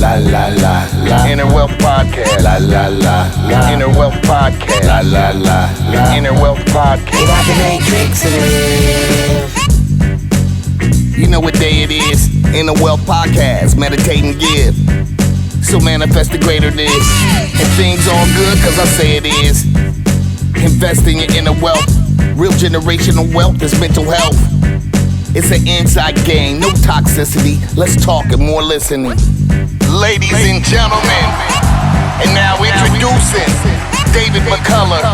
La la la la. Inner Wealth Podcast. La la la la. Inner Wealth Podcast. La la la la. Inner Wealth Podcast. Get out the matrix and live. You know what day it is? Inner Wealth Podcast. Meditate and give. So manifest the greater this. And things all good cause I say it is. Invest in your inner wealth. Real generational wealth is mental health. It's an inside game, no toxicity. Let's talk and more listening. Ladies and gentlemen, and now introducing David McCullar,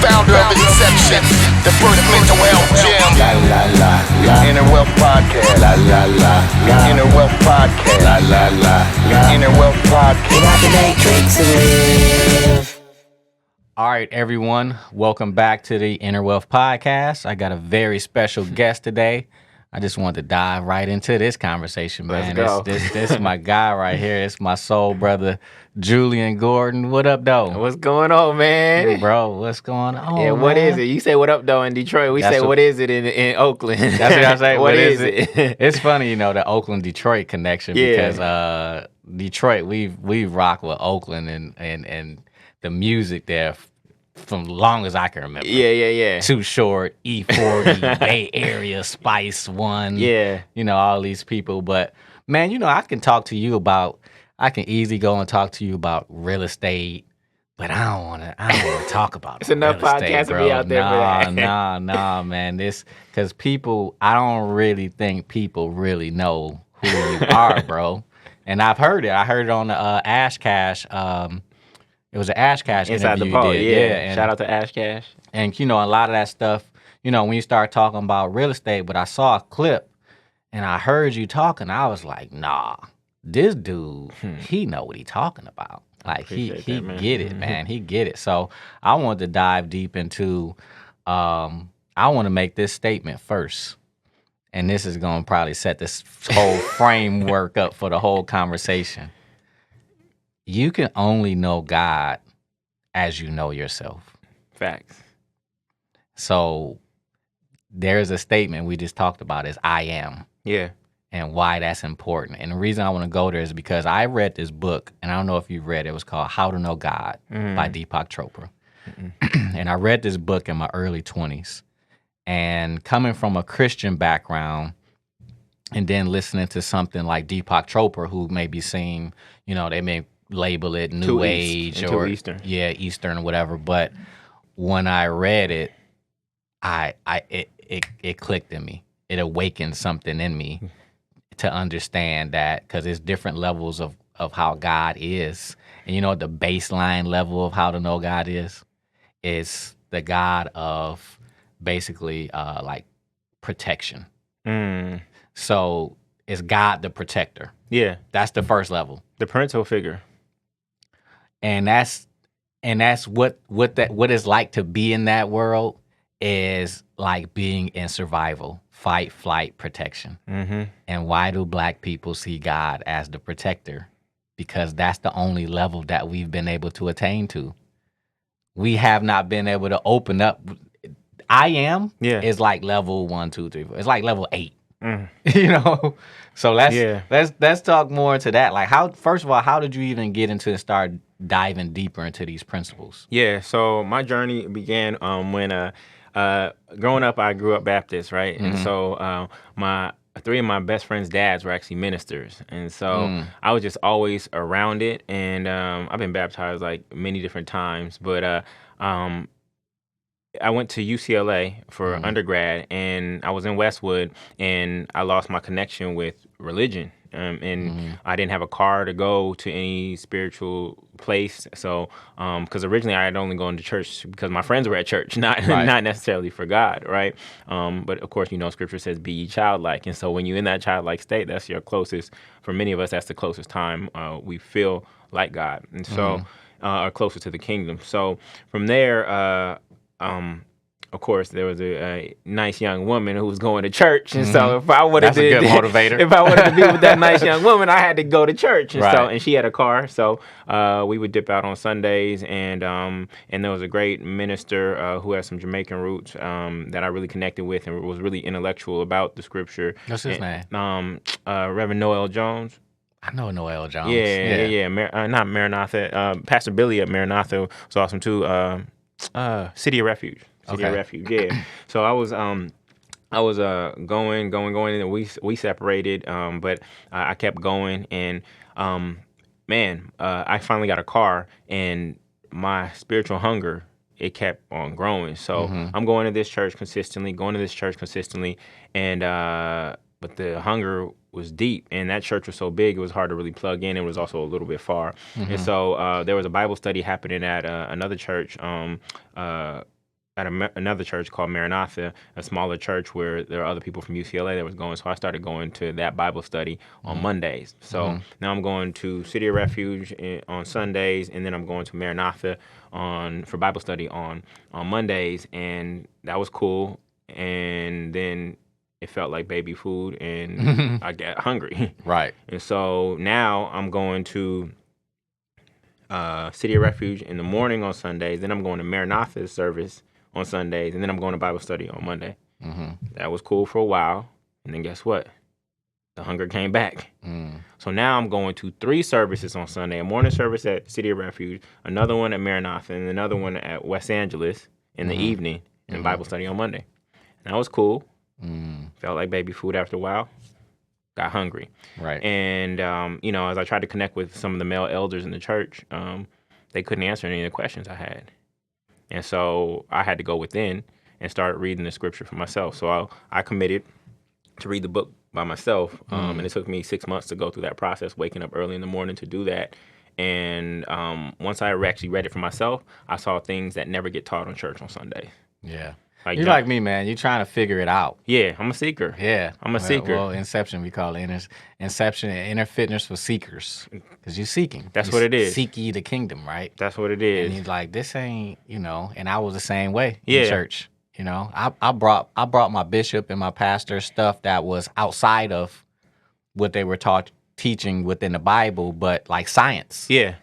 founder of Inception, the first mental health gym. La la la la. Inner Wealth Podcast. La la la la. Inner Wealth Podcast. La la la la. Inner Wealth Podcast. Get out the matrix and live. All right, everyone. Welcome back to the Inner Wealth Podcast. I got a very special guest today. I just wanted to dive right into this conversation, man. Let's go. This is my guy right here. It's my soul brother, Julian Gordan. What up, though? What's going on, man? Hey, bro, what's going on? Yeah, what is it? You say what up, though, in Detroit. We say what is it in Oakland. That's what I say. What is it? It's funny, you know, the Oakland-Detroit connection because Detroit, we rock with Oakland and the music there from long as I can remember. Yeah. Too Short, E40, Bay Area, Spice One. Yeah. You know, all these people. But, man, you know, I can easily go and talk to you about real estate, but I don't want to talk about It's enough real estate, podcasts to bro. be out there for that. Nah, man. Because I don't really think people really know who you are, bro. And I've heard it. I heard it on the Ash Cash. It was an Ash Cash Inside interview the Pod, you did. yeah. And, Shout out to Ash Cash. and, you know, a lot of that stuff, you know, when you start talking about real estate, but I saw a clip and I heard you talking, I was like, nah, this dude, he know what he talking about. Like, he Appreciate that, man. get it, man. He get it. So I wanted to dive deep into, I want to make this statement first. And this is going to probably set this whole framework up for the whole conversation. You can only know God as you know yourself. Facts. So there's a statement we just talked about is I am, Yeah. and why that's important. And the reason I want to go there is because I read this book, and I don't know if you've read it. It was called How to Know God by Deepak Chopra. And I read this book in my early 20s. And coming from a Christian background and then listening to something like Deepak Chopra, who may be seen, you know, they may label it New Too Age East, and or too Eastern. Yeah, Eastern or whatever. But when I read it, it clicked in me. It awakened something in me to understand that, because it's different levels of how God is. And you know what the baseline level of how to know God is? It's the God of basically like protection. So it's God the protector. Yeah. That's the first level. The parental figure. And that's what it's like to be in that world, is like being in survival, fight, flight, protection. Mm-hmm. And why do Black people see God as the protector? Because that's the only level that we've been able to attain to. We have not been able to open up. I am is like level 1, 2, 3, 4. It's like level 8. You know? So let's talk more into that. Like, first of all, how did you even get into and start diving deeper into these principles? Yeah, so my journey began when growing up, I grew up Baptist, right? And so three of my best friends' dads were actually ministers. And so I was just always around it. And I've been baptized like many different times. But I went to UCLA for undergrad, and I was in Westwood, and I lost my connection with religion. I didn't have a car to go to any spiritual place. So, because originally I had only gone to church because my friends were at church, not necessarily for God, right? But of course, you know, Scripture says, "Be ye childlike," and so when you're in that childlike state, that's your closest. For many of us, that's the closest time we feel like God, and so are closer to the kingdom. So from there. Of course, there was a nice young woman who was going to church, and so if I wanted That's a good motivator. if I wanted to be with that nice young woman, I had to go to church, and Right. and she had a car, so we would dip out on Sundays, and there was a great minister who had some Jamaican roots that I really connected with, and was really intellectual about the Scripture. What's his name? Reverend Noel Jones. I know Noel Jones. Yeah. Not Maranatha. Pastor Billy at Maranatha was awesome too. City of Refuge. City of Okay. Refuge. Yeah. So I was going, and then we separated. But I kept going, and I finally got a car, and my spiritual hunger, it kept on growing. So I'm going to this church consistently, and but the hunger was deep, and that church was so big it was hard to really plug in. It was also a little bit far, and so there was a Bible study happening at another church. Another church called Maranatha, a smaller church where there are other people from UCLA that was going. So I started going to that Bible study on Mondays. So now I'm going to City of Refuge on Sundays, and then I'm going to Maranatha for Bible study on Mondays, and that was cool. And then it felt like baby food, and I got hungry. Right. And so now I'm going to City of Refuge in the morning on Sundays. Then I'm going to Maranatha service on Sundays, and then I'm going to Bible study on Monday. That was cool for a while, and then guess what? The hunger came back. So now I'm going to 3 services on Sunday: a morning service at City of Refuge, another one at Maranatha, and another one at West Angeles in the evening, and Bible study on Monday. And that was cool. Felt like baby food after a while. Got hungry. Right. And, as I tried to connect with some of the male elders in the church, they couldn't answer any of the questions I had. And so I had to go within and start reading the scripture for myself. So I committed to read the book by myself. And it took me 6 months to go through that process, waking up early in the morning to do that. And once I actually read it for myself, I saw things that never get taught on church on Sunday. Yeah. Like You're like me, man. You're trying to figure it out. Yeah, I'm a seeker. Yeah. I'm a seeker. Well, Inception, we call it Inception and Inner Fitness for seekers. Because you're seeking. That's what it is. Seek ye the kingdom, right? That's what it is. And he's like, this ain't, and I was the same way Yeah. in church. I brought my bishop and my pastor stuff that was outside of what they were teaching within the Bible, but like science. Yeah.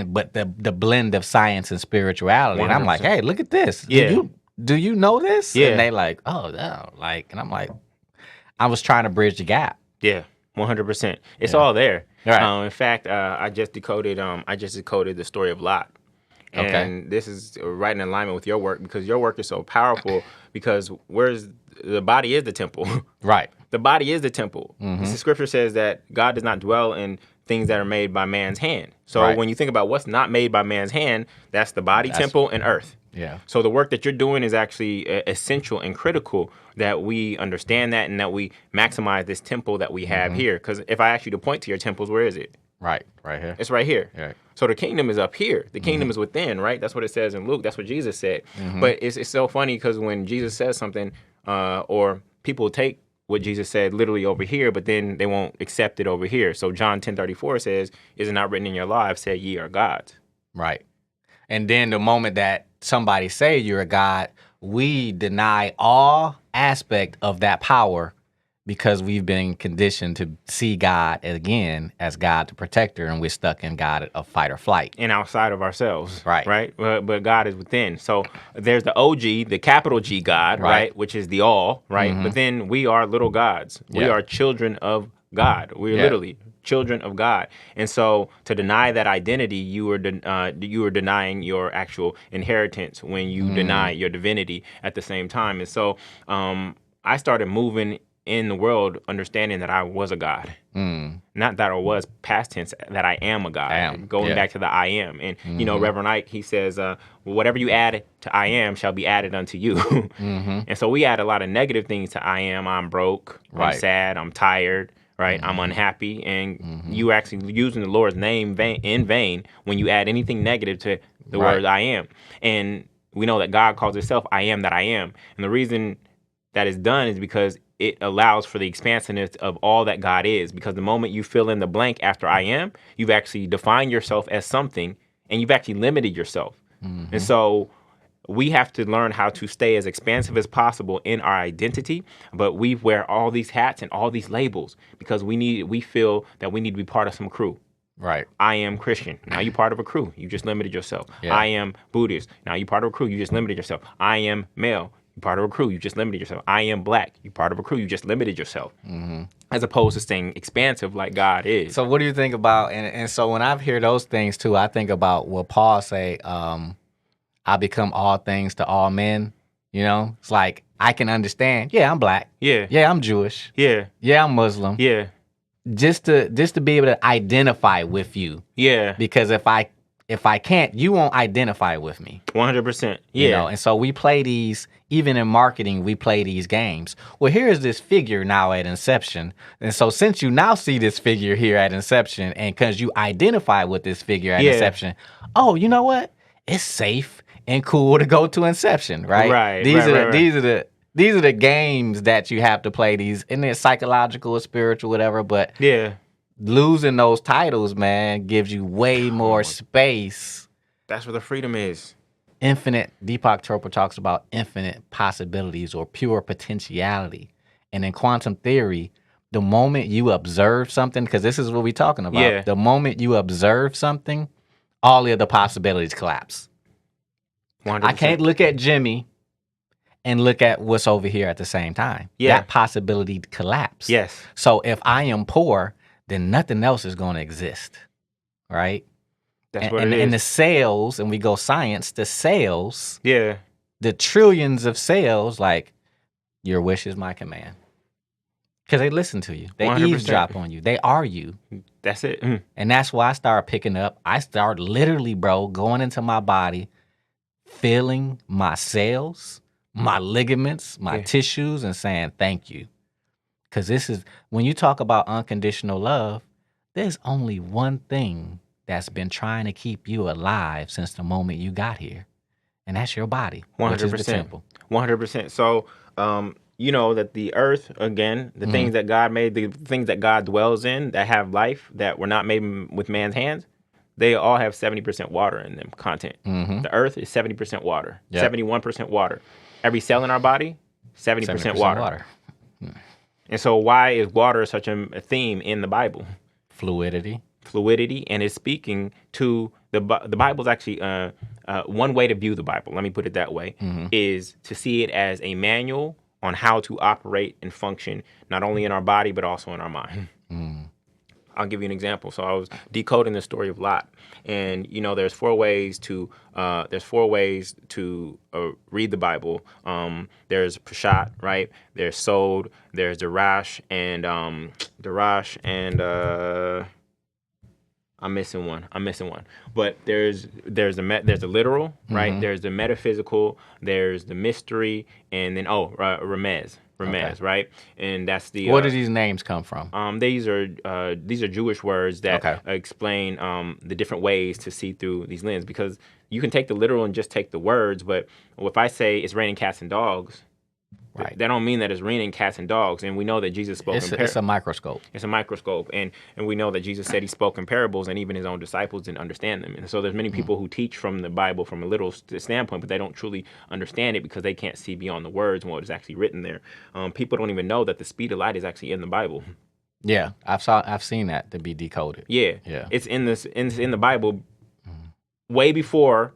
But the blend of science and spirituality. And I'm like, 100%. hey, look at this. Yeah. Do you know this? Yeah. And they like, oh no. And I'm like, I was trying to bridge the gap. Yeah, 100%. It's all there. Right. In fact, I just decoded the story of Lot. And this is right in alignment with your work, because your work is so powerful, because the body is the temple. Right. The body is the temple. The scripture says that God does not dwell in things that are made by man's hand. So when you think about what's not made by man's hand, that's the body, temple, and earth. Yeah. So the work that you're doing is actually essential and critical that we understand that, and that we maximize this temple that we have here. Because if I ask you to point to your temples, where is it? Right here. It's right here. Right. So the kingdom is up here. The kingdom is within, right? That's what it says in Luke. That's what Jesus said. But it's so funny, because when Jesus says something, or people take what Jesus said literally over here, but then they won't accept it over here. So John 10:34 says, "Is it not written in your law, I've said ye are gods?" Right. And then the moment that somebody say you're a God, we deny all aspect of that power, because we've been conditioned to see God again as God the protector, and we're stuck in God of fight or flight. And outside of ourselves. Right. Right? But God is within. So there's the OG, the capital G God, right? Which is the all, right? But then we are little gods. We are children of God. We're literally children of God. And so to deny that identity, you are denying your actual inheritance when you deny your divinity at the same time. And so I started moving in the world understanding that I was a God. Not that I was, past tense, that I am a God. Going back to the I am. And, Reverend Ike, he says, whatever you add to I am shall be added unto you. And so we add a lot of negative things to I am. I'm broke. I'm sad. I'm tired. Right? I'm unhappy. And you actually using the Lord's name in vain when you add anything negative to the word I am. And we know that God calls himself I am that I am. And the reason that is done is because it allows for the expansiveness of all that God is. Because the moment you fill in the blank after I am, you've actually defined yourself as something, and you've actually limited yourself. And so we have to learn how to stay as expansive as possible in our identity, but we wear all these hats and all these labels because we feel that we need to be part of some crew. Right. I am Christian. Now you're part of a crew. You just limited yourself. Yeah. I am Buddhist. Now you're part of a crew. You just limited yourself. I am male. You're part of a crew. You just limited yourself. I am black. You're part of a crew. You just limited yourself. As opposed to staying expansive like God is. So what do you think about, and so when I hear those things too, I think about what Paul say, I become all things to all men. You know, it's like I can understand. Yeah, I'm black. Yeah. Yeah, I'm Jewish. Yeah. Yeah, I'm Muslim. Yeah. Just to be able to identify with you. Yeah. Because if I can't, you won't identify with me. 100%. Yeah. You know, and so we play these, even in marketing, we play these games. Well, here's this figure now at inception. And so since you now see this figure here at inception, and because you identify with this figure at inception, oh, you know what? It's safe and cool to go to inception, right? Right. These are the games that you have to play, these, and they're psychological or spiritual, whatever, but losing those titles, man, gives you way more space. That's where the freedom is. Infinite, Deepak Chopra talks about infinite possibilities or pure potentiality. And in quantum theory, the moment you observe something, because this is what we're talking about, the moment you observe something, all the other possibilities collapse. 100%. I can't look at Jimmy and look at what's over here at the same time. That possibility collapse. Yes. So if I am poor, then nothing else is going to exist, right? That's what it is. And the cells, and we go science, the cells, the trillions of cells, like, your wish is my command. Because they listen to you. They 100%. eavesdrop on you. They are you. That's it. And that's why I started picking up. I started literally, bro, going into my body, feeling my cells, my ligaments, my tissues, and saying thank you. Because this is, when you talk about unconditional love, there's only one thing that's been trying to keep you alive since the moment you got here. And that's your body, 100%. which is the temple. 100%. So, you know that the earth, again, the things that God made, the things that God dwells in that have life, that were not made with man's hands, they all have 70% water in them content. The earth is 70% water, 71% water. Every cell in our body, 70% water. And so why is water such a theme in the Bible? Fluidity, and it's speaking to the Bible's actually one way to view the Bible, let me put it that way, is to see it as a manual on how to operate and function, not only in our body, but also in our mind. I'll give you an example. So I was decoding the story of Lot, and you know, there's four ways to read the Bible. There's Peshat, right? There's Sod, there's Darash, and I'm missing one. But there's the literal, right? There's the metaphysical, there's the mystery, and then Remez, right? And that's the where do these names come from? These are Jewish words that explain the different ways to see through these lenses, because you can take the literal and just take the words, but if I say it's raining cats and dogs, that don't mean that it's raining cats and dogs. And we know that Jesus spoke in parables. It's a microscope. It's a microscope. And we know that Jesus said he spoke in parables, and even his own disciples didn't understand them. And so there's many people who teach from the Bible from a literal standpoint, but they don't truly understand it because they can't see beyond the words and what is actually written there. People don't even know that the speed of light is actually in the Bible. Yeah, I've seen that to be decoded. Yeah. It's in the Bible way before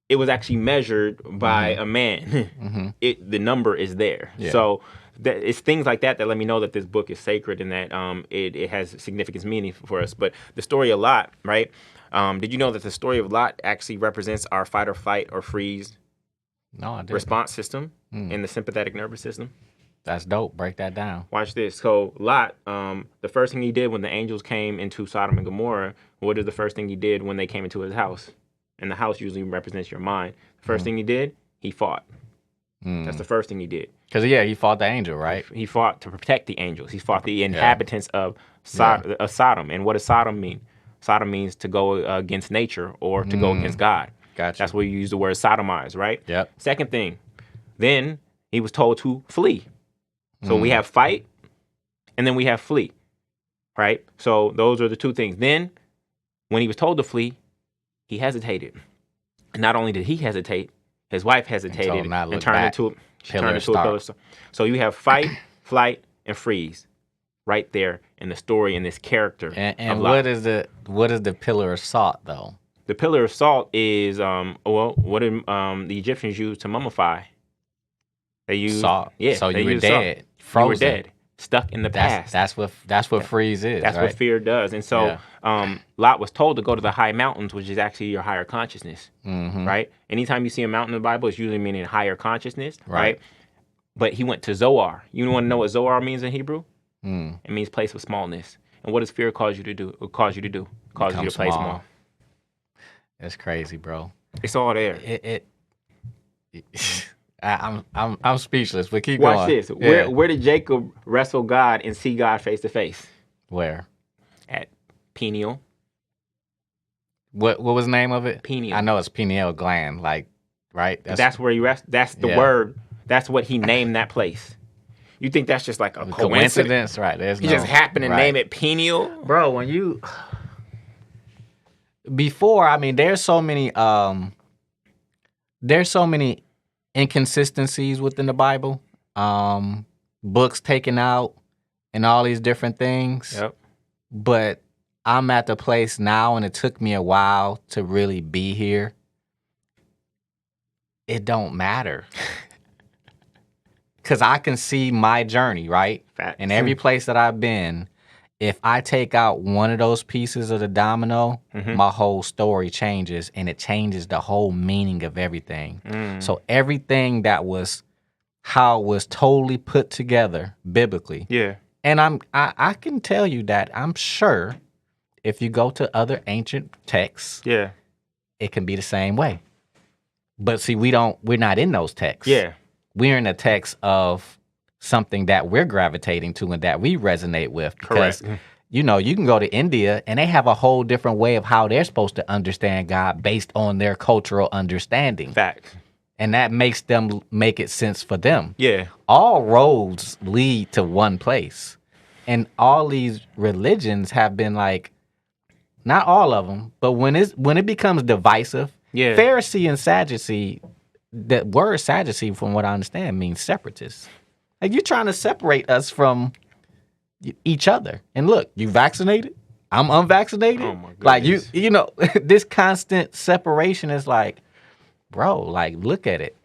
it was actually measured by a man. The number is there. So it's things like that let me know that this book is sacred and that it has significant meaning for us. But the story of Lot, right? Did you know that the story of Lot actually represents our fight or flight or freeze response system in the sympathetic nervous system? That's dope. Break that down. Watch this. So Lot, the first thing he did when the angels came into Sodom and Gomorrah, what is the first thing he did when they came into his house? And the house usually represents your mind. The first thing he did, he fought. That's the first thing he did. Because, he fought the angel, right? He fought to protect the angels. He fought the inhabitants of Sodom. And what does Sodom mean? Sodom means to go against nature or to go against God. Gotcha. That's where you use the word sodomize, right? Yep. Second thing, then he was told to flee. So we have fight, and then we have flee, right? So those are the two things. Then, when he was told to flee, he hesitated. And not only did he hesitate, his wife hesitated and turned into a pillar of stone. So you have fight, flight, and freeze right there in the story, in this character. And what is the pillar of salt, though? The pillar of salt is what did the Egyptians use to mummify? They use Salt. Yeah, So they you were use salt. dead, You were frozen. dead, stuck in the past. That's what freeze is. That's right? what fear does. And so Lot was told to go to the high mountains, which is actually your higher consciousness, right? Anytime you see a mountain in the Bible, it's usually meaning higher consciousness, right? But he went to Zoar. You want to know what Zoar means in Hebrew? It means place of smallness. And what does fear cause you to do? It cause you to do? Cause you to play small. That's crazy, bro. It's all there. I'm speechless, but keep Watch going. this. Where did Jacob wrestle God and see God face to face? Where? At Peniel. What was the name of it? Pineal. I know it's pineal gland, like, right? That's where he rests. That's the word. That's what he named that place. You think that's just like a coincidence? Right. He just happened to name it Peniel? Bro, when you before, I mean, there's so many inconsistencies within the Bible. Books taken out and all these different things. Yep. But I'm at the place now, and it took me a while to really be here. It don't matter. Because I can see my journey, right? Facts. And every place that I've been, if I take out one of those pieces of the domino, my whole story changes, and it changes the whole meaning of everything. So everything that was how it was totally put together biblically. Yeah. And I can tell you that I'm sure if you go to other ancient texts, it can be the same way. But see, we're not in those texts. Yeah. We're in a text of something that we're gravitating to and that we resonate with. Because, you know, you can go to India and they have a whole different way of how they're supposed to understand God based on their cultural understanding. Facts. And that makes them make it sense for them. Yeah. All roads lead to one place. And all these religions have been like, not all of them, but when it becomes divisive, Pharisee and Sadducee, the word Sadducee, from what I understand, means separatists. Like, you're trying to separate us from each other. And look, you vaccinated, I'm unvaccinated. Oh my goodness. Like, you know, this constant separation is like, bro, like, look at it.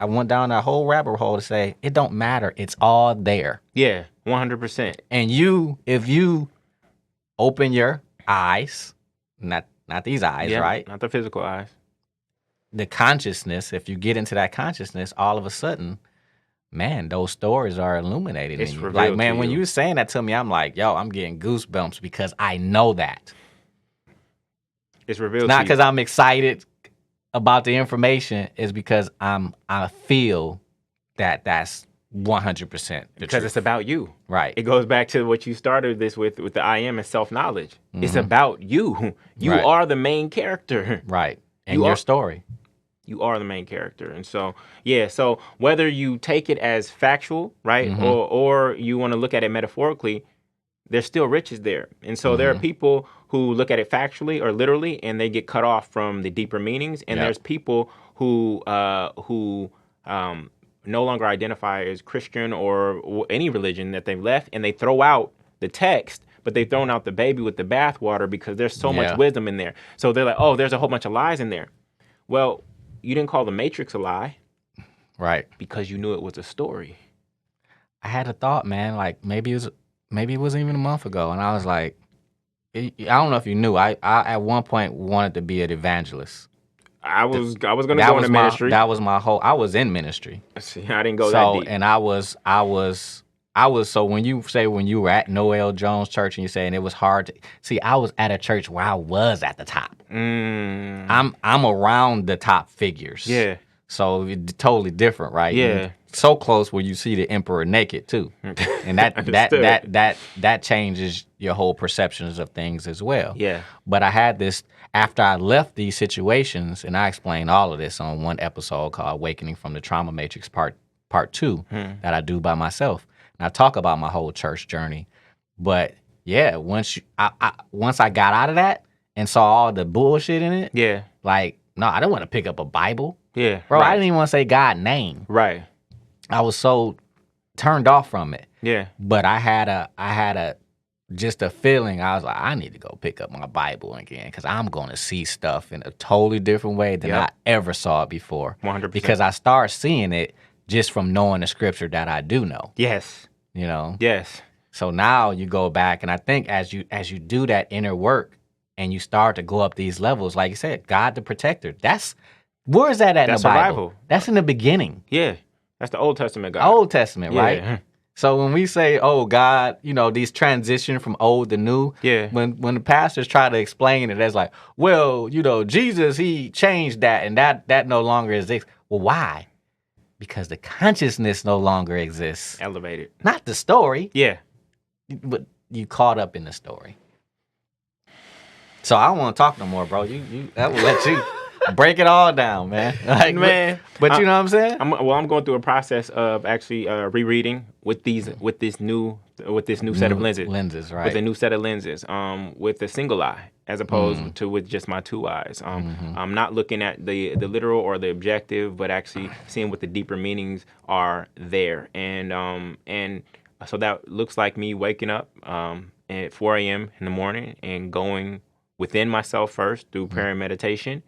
I went down that whole rabbit hole to say, it don't matter. It's all there. Yeah, 100%. And if you open your eyes, not these eyes, right? Not the physical eyes. The consciousness, if you get into that consciousness, all of a sudden, man, those stories are illuminated. It's in you. revealed Like, man, to when you. you were saying that to me, I'm like, yo, I'm getting goosebumps because I know that. It's revealed Not to you. because I'm excited about the information, is because I feel that that's 100% because it's about you. Right. It goes back to what you started this with the I am and self-knowledge. It's about you. You Right. are the main character. Right. And your story. You are the main character. And so, so whether you take it as factual, right, or you want to look at it metaphorically, there's still riches there. And so there are people who look at it factually or literally, and they get cut off from the deeper meanings. And there's people who no longer identify as Christian or any religion that they've left, and they throw out the text, but they've thrown out the baby with the bathwater because there's so much wisdom in there. So they're like, oh, there's a whole bunch of lies in there. Well, you didn't call the Matrix a lie. Right. Because you knew it was a story. I had a thought, man, like maybe it wasn't even a month ago, and I was like, I don't know if you knew, I at one point wanted to be an evangelist. I was going to go into ministry. That was my whole. I was in ministry. See, I didn't go that deep. And I was. So when you were at Noel Jones Church and you're saying it was hard to see, I was at a church where I was at the top. I'm around the top figures. Yeah. So it's totally different, right? Yeah. And so close where you see the emperor naked too, and that changes your whole perceptions of things as well. Yeah. But I had this after I left these situations, and I explained all of this on one episode called "Awakening from the Trauma Matrix" Part 2 that I do by myself. And I talk about my whole church journey. But yeah, once I got out of that and saw all the bullshit in it, like, no, I didn't want to pick up a Bible. Yeah, bro, I didn't even want to say God's name. Right. I was so turned off from it. Yeah. But I had just a feeling. I was like, I need to go pick up my Bible again because I'm going to see stuff in a totally different way than I ever saw it before. 100%. Because I start seeing it just from knowing the scripture that I do know, Yes. you know? Yes. So now you go back, and I think as you do that inner work and you start to go up these levels, like you said, God the protector, where is that at in That's the Bible? survival. That's in the beginning. Yeah. That's the Old Testament God. Old Testament, Yeah. right? So when we say, oh, God, these transition from old to new, Yeah. when the pastors try to explain it as like, well, Jesus, he changed that, and that no longer exists. Well, why? Because the consciousness no longer exists. Elevated. Not the story, Yeah. but you caught up in the story. So I don't want to talk no more, bro. I will let you break it all down, man. Like, Man, but you know what I'm saying? I'm going through a process of actually rereading with this new set of lenses. Lenses, right? With a new set of lenses, with a single eye as opposed to with just my two eyes. I'm not looking at the literal or the objective, but actually seeing what the deeper meanings are there. And so that looks like me waking up at 4 a.m. in the morning and going within myself first through prayer and meditation,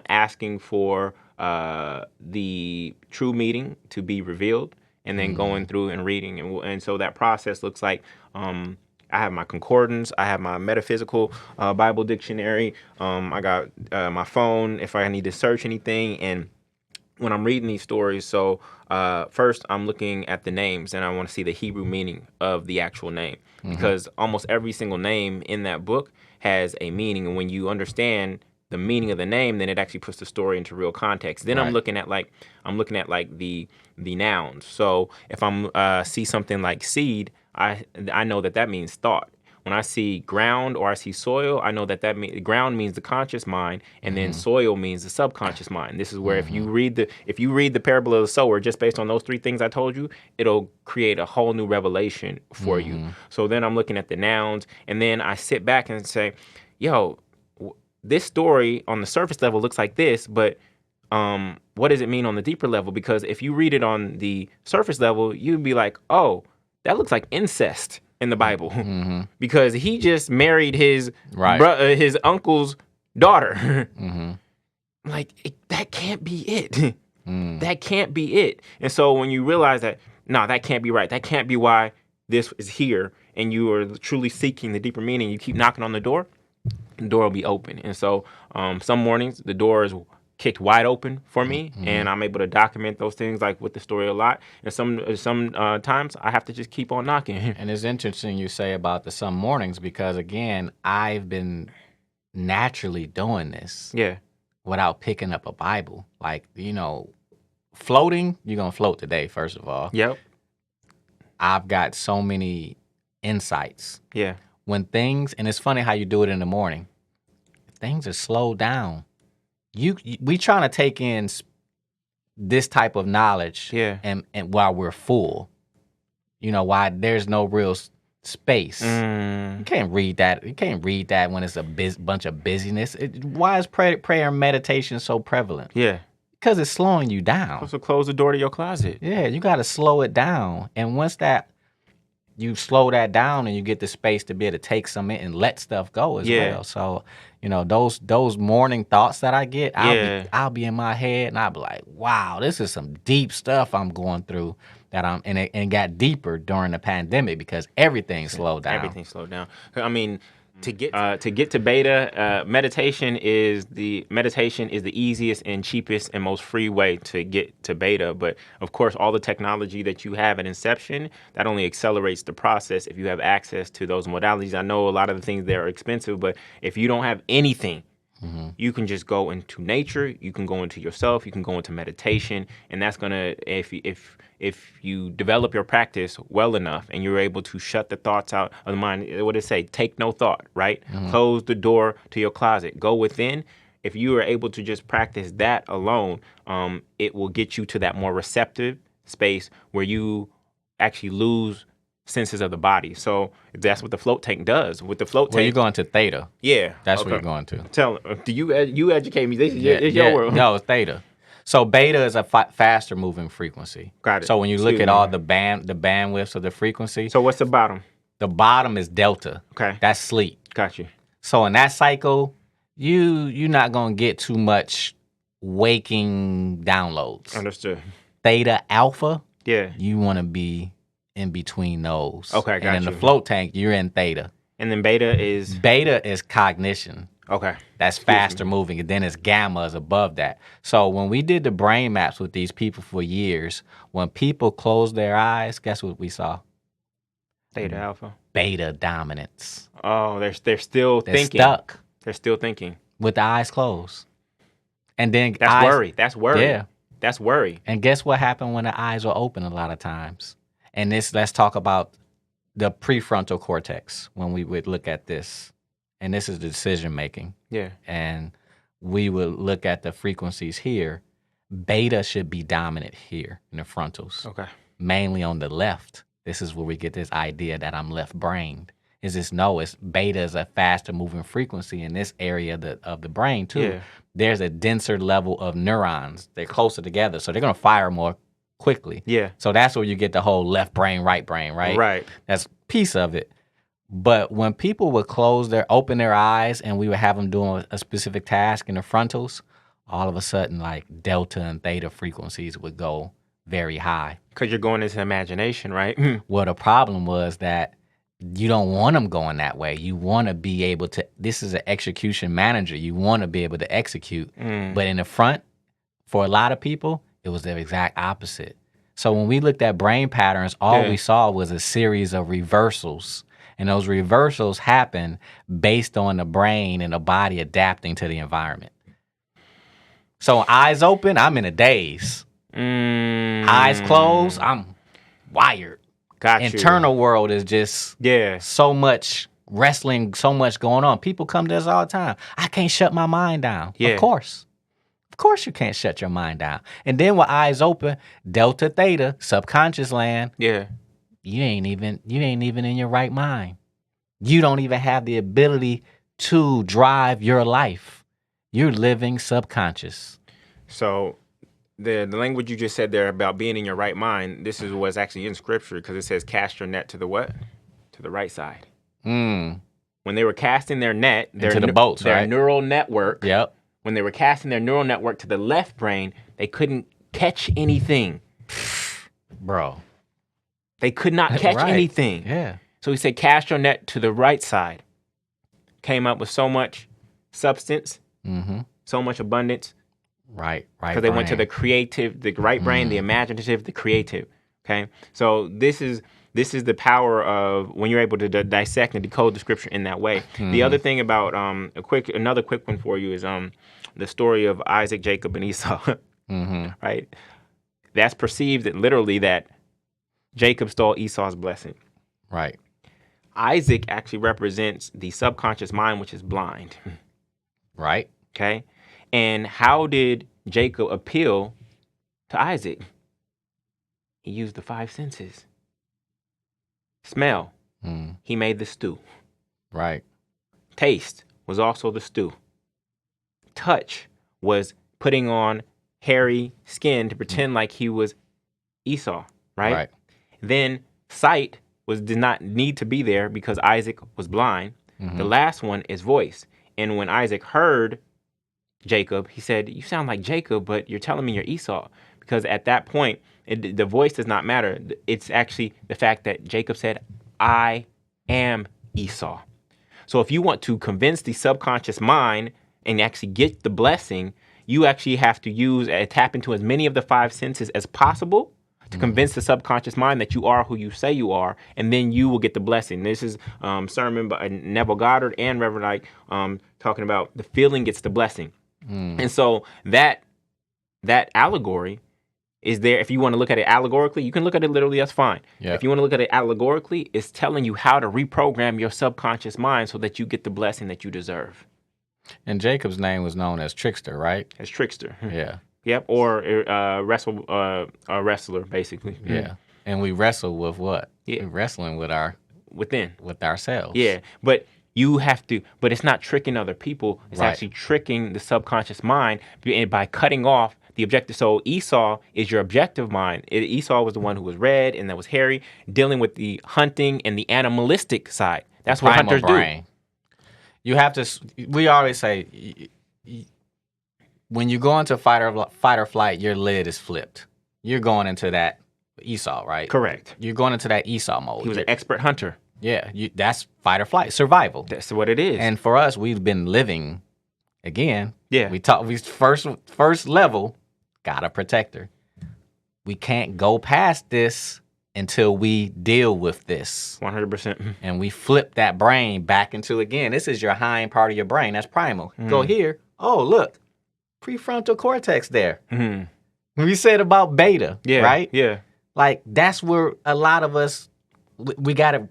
asking for the true meaning to be revealed, and then going through and reading. And so that process looks like I have my concordance, I have my metaphysical Bible dictionary, I got my phone if I need to search anything. And when I'm reading these stories, so first I'm looking at the names, and I want to see the Hebrew meaning of the actual name, because almost every single name in that book has a meaning, and when you understand the meaning of the name, then it actually puts the story into real context. Then Right. I'm looking at the nouns. So if I'm see something like seed, I know that means thought. When I see ground or I see soil, I know that ground means the conscious mind, and then soil means the subconscious mind. This is where if you read the parable of the sower, just based on those three things I told you, it'll create a whole new revelation for you. So then I'm looking at the nouns, and then I sit back and say, yo, this story on the surface level looks like this, but what does it mean on the deeper level? Because if you read it on the surface level, you'd be like, oh, that looks like incest in the Bible, because he just married his his uncle's daughter. Like, that can't be it. That can't be it. And so when you realize that, no, that can't be right. That can't be why this is here, and you are truly seeking the deeper meaning, you keep knocking on the door will be open. And so some mornings the door is kicked wide open for me, and I'm able to document those things like with the story a lot. And some times I have to just keep on knocking. And it's interesting you say about the some mornings, because again, I've been naturally doing this without picking up a Bible. Like, floating, you're going to float today, first of all. Yep. I've got so many insights. Yeah. When things, and it's funny how you do it in the morning, things are slowed down. We trying to take in this type of knowledge, and while we're full, why there's no real space. You can't read that. You can't read that when it's a bunch of busyness. Why is prayer and meditation so prevalent? Yeah. Because it's slowing you down. So close the door to your closet. Yeah, you got to slow it down. And once you slow that down, and you get the space to be able to take some in and let stuff go as well. So, those morning thoughts that I get, I'll be in my head, and I'll be like, wow, this is some deep stuff I'm going through and it got deeper during the pandemic because everything slowed down. Everything slowed down. I mean, to get to beta, meditation is the easiest and cheapest and most free way to get to beta. But of course, all the technology that you have at inception, that only accelerates the process if you have access to those modalities. I know a lot of the things there are expensive, but if you don't have anything, you can just go into nature, you can go into yourself, you can go into meditation, and that's gonna, if you develop your practice well enough and you're able to shut the thoughts out of the mind, what did it say? Take no thought, right? Close the door to your closet. Go within. If you are able to just practice that alone, it will get you to that more receptive space where you actually lose senses of the body. So that's what the float tank does. With the float tank, you're going to theta. Yeah, that's what you're going to. Tell do you educate me? This is your world. No, it's theta. So beta is a faster moving frequency. Got it. So when you look at all the bandwidths of the frequency. So what's the bottom? The bottom is delta. Okay. That's sleep. Got you. So in that cycle, you're not gonna get too much waking downloads. Understood. theta, alpha, Yeah. you want to be in between those. Okay, And got in the you. float tank, you're in theta. And then beta is Beta is cognition. okay. That's faster moving, and then it's gamma is above that. So when we did the brain maps with these people for years, when people closed their eyes, guess what we saw? Theta alpha. Beta dominance. Oh, they're still They're thinking. stuck They're still thinking. with the eyes closed. And then That's worry. That's worry. Yeah. That's worry. And guess what happened when the eyes are open a lot of times? And let's talk about the prefrontal cortex when we would look at this. And this is the decision making. Yeah. And we would look at the frequencies here. Beta should be dominant here in the frontals. Okay. Mainly on the left. This is where we get this idea that I'm left-brained. It's beta is a faster moving frequency in this area of the brain too. Yeah. There's a denser level of neurons. They're closer together, so they're gonna fire more quickly. Yeah. So that's where you get the whole left brain, right brain, right? Right. That's a piece of it. But when people would open their eyes and we would have them doing a specific task in the frontals, all of a sudden like delta and theta frequencies would go very high. Because you're going into imagination, right? Well, the problem was that you don't want them going that way. You want to be able to, this is an execution manager. You want to be able to execute. But in the front, for a lot of people, it was the exact opposite. So when we looked at brain patterns, all we saw was a series of reversals. And those reversals happen based on the brain and the body adapting to the environment. So eyes open, I'm in a daze. Eyes closed, I'm wired. Got you. Internal world is just so much wrestling, so much going on. People come to us all the time. I can't shut my mind down. Yeah. Of course you can't shut your mind down. And then with eyes open, delta, theta, subconscious land, Yeah. you ain't even in your right mind. You don't even have the ability to drive your life. You're living subconscious. So the language you just said there about being in your right mind, this is what's actually in scripture because it says cast your net to the what? To the right side. When they were casting their net, Into the boats, their right? neural network, Yep. when they were casting their neural network to the left brain, they couldn't catch anything. Bro. They could not catch Right. anything. Yeah. So he said, cast your net to the right side. Came up with so much substance, so much abundance. Right. Because they went to the creative, the right brain, the imaginative, the creative. Okay. So this is the power of when you're able to dissect and decode the scripture in that way. The other thing about another quick one for you is the story of Isaac, Jacob, and Esau. Right. That's perceived that literally that Jacob stole Esau's blessing. Right. Isaac actually represents the subconscious mind, which is blind. Right. Okay. And how did Jacob appeal to Isaac? He used the five senses. Smell. He made the stew. Right. Taste was also the stew. Touch was putting on hairy skin to pretend like he was Esau, right? Right. Then sight did not need to be there because Isaac was blind. The last one is voice. And when Isaac heard Jacob, he said, you sound like Jacob, but you're telling me you're Esau. Because at that point, the voice does not matter. It's actually the fact that Jacob said, I am Esau. So if you want to convince the subconscious mind and actually get the blessing, you actually have to tap into as many of the five senses as possible to convince the subconscious mind that you are who you say you are, and then you will get the blessing. This is sermon by Neville Goddard and Reverend Ike talking about the feeling gets the blessing. And so that allegory is there. If you want to look at it allegorically, you can look at it literally, that's fine. Yeah. If you want to look at it allegorically, it's telling you how to reprogram your subconscious mind so that you get the blessing that you deserve. And Jacob's name was known as Trickster, right? As trickster. Yeah. Yep, or wrestler, basically. Yeah. And we wrestle with what? Yeah. We're wrestling with with ourselves. Yeah, but you have to, but it's not tricking other people. It's Right. actually tricking the subconscious mind by cutting off the objective. So Esau is your objective mind. Esau was the one who was red and that was hairy, dealing with the hunting and the animalistic side. That's what Primal hunters brain. You have to, we always say, when you go into fight or flight, your lid is flipped. you're going into that Esau, right? Correct. You're going into that Esau mode. He was an expert hunter. Yeah, that's fight or flight, survival. That's what it is. And for us, we've been living, again, Yeah. we first level, got a protector. We can't go past this until we deal with this. 100%. And we flip that brain back into, again, this is your hind part of your brain. That's primal. Go here. Oh, look, prefrontal cortex there. We said about beta, Yeah. right? Yeah. Like, that's where a lot of us, we got it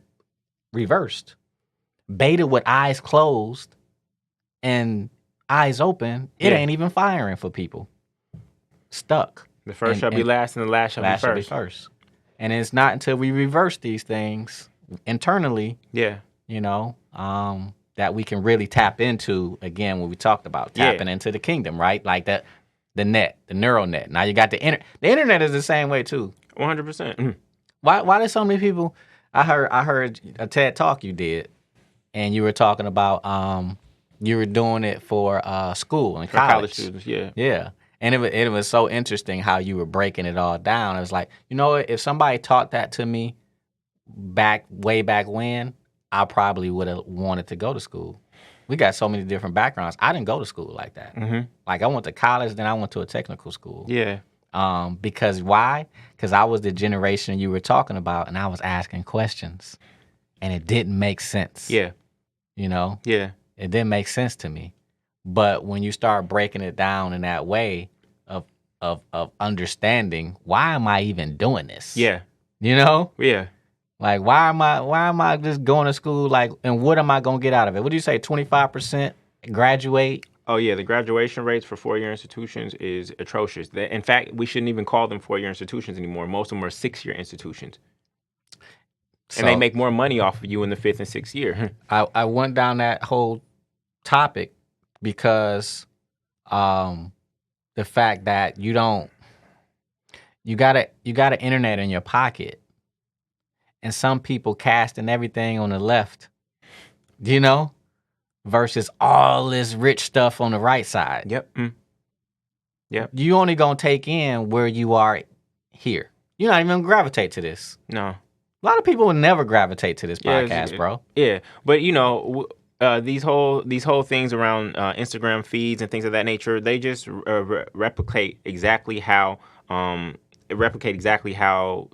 reversed. Beta with eyes closed and eyes open, it ain't even firing for people. Stuck. The first shall be last, and the last shall be first. And it's not until we reverse these things internally, Yeah. you know, that we can really tap into, again, what we talked about, tapping into the kingdom, right? Like that, the net, the neural net. Now you got the internet is the same way too. 100%. Why did so many people? I heard a TED talk you did, and you were talking about you were doing it for school and College students, yeah. Yeah. And it was so interesting how you were breaking it all down. It was like, you know what? If somebody taught that to me way back when, I probably would have wanted to go to school. We got so many different backgrounds. I didn't go to school like that. Like, I went to college, then I went to a technical school. Yeah. Because why? Because I was the generation you were talking about, and I was asking questions, and it didn't make sense. Yeah. You know? Yeah. It didn't make sense to me. But when you start breaking it down in that way of understanding, why am I even doing this? Yeah. You know? Yeah. Like, why am I just going to school? Like, and what am I gonna get out of it? What do you say? 25% graduate? Oh yeah, the graduation rates for four-year institutions is atrocious. In fact, we shouldn't even call them four-year institutions anymore. Most of them are six-year institutions. And they make more money off of you in the fifth and sixth year. I went down that whole topic because the fact that you got an internet in your pocket, and some people casting everything on the left, you know, versus all this rich stuff on the right side. Yep. Yep. You only gonna take in where you are here. You're not even gonna gravitate to this. No. A lot of people will never gravitate to this podcast, bro. Yeah, but you know, these whole things around Instagram feeds and things of that nature, they just replicate exactly how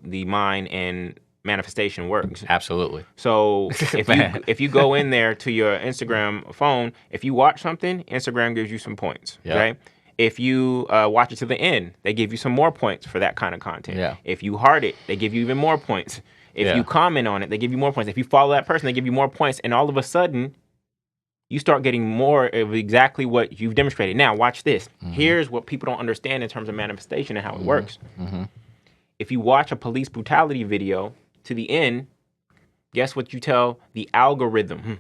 the mind and manifestation works. Absolutely. So if you go in there to your Instagram phone, if you watch something, Instagram gives you some points. Yep. Right. If you watch it to the end, they give you some more points for that kind of content. Yeah. If you heart it, they give you even more points. If you comment on it, they give you more points. If you follow that person, they give you more points. And all of a sudden, you start getting more of exactly what you've demonstrated. Now, watch this. Here's what people don't understand in terms of manifestation and how it works. If you watch a police brutality video to the end, guess what you tell the algorithm?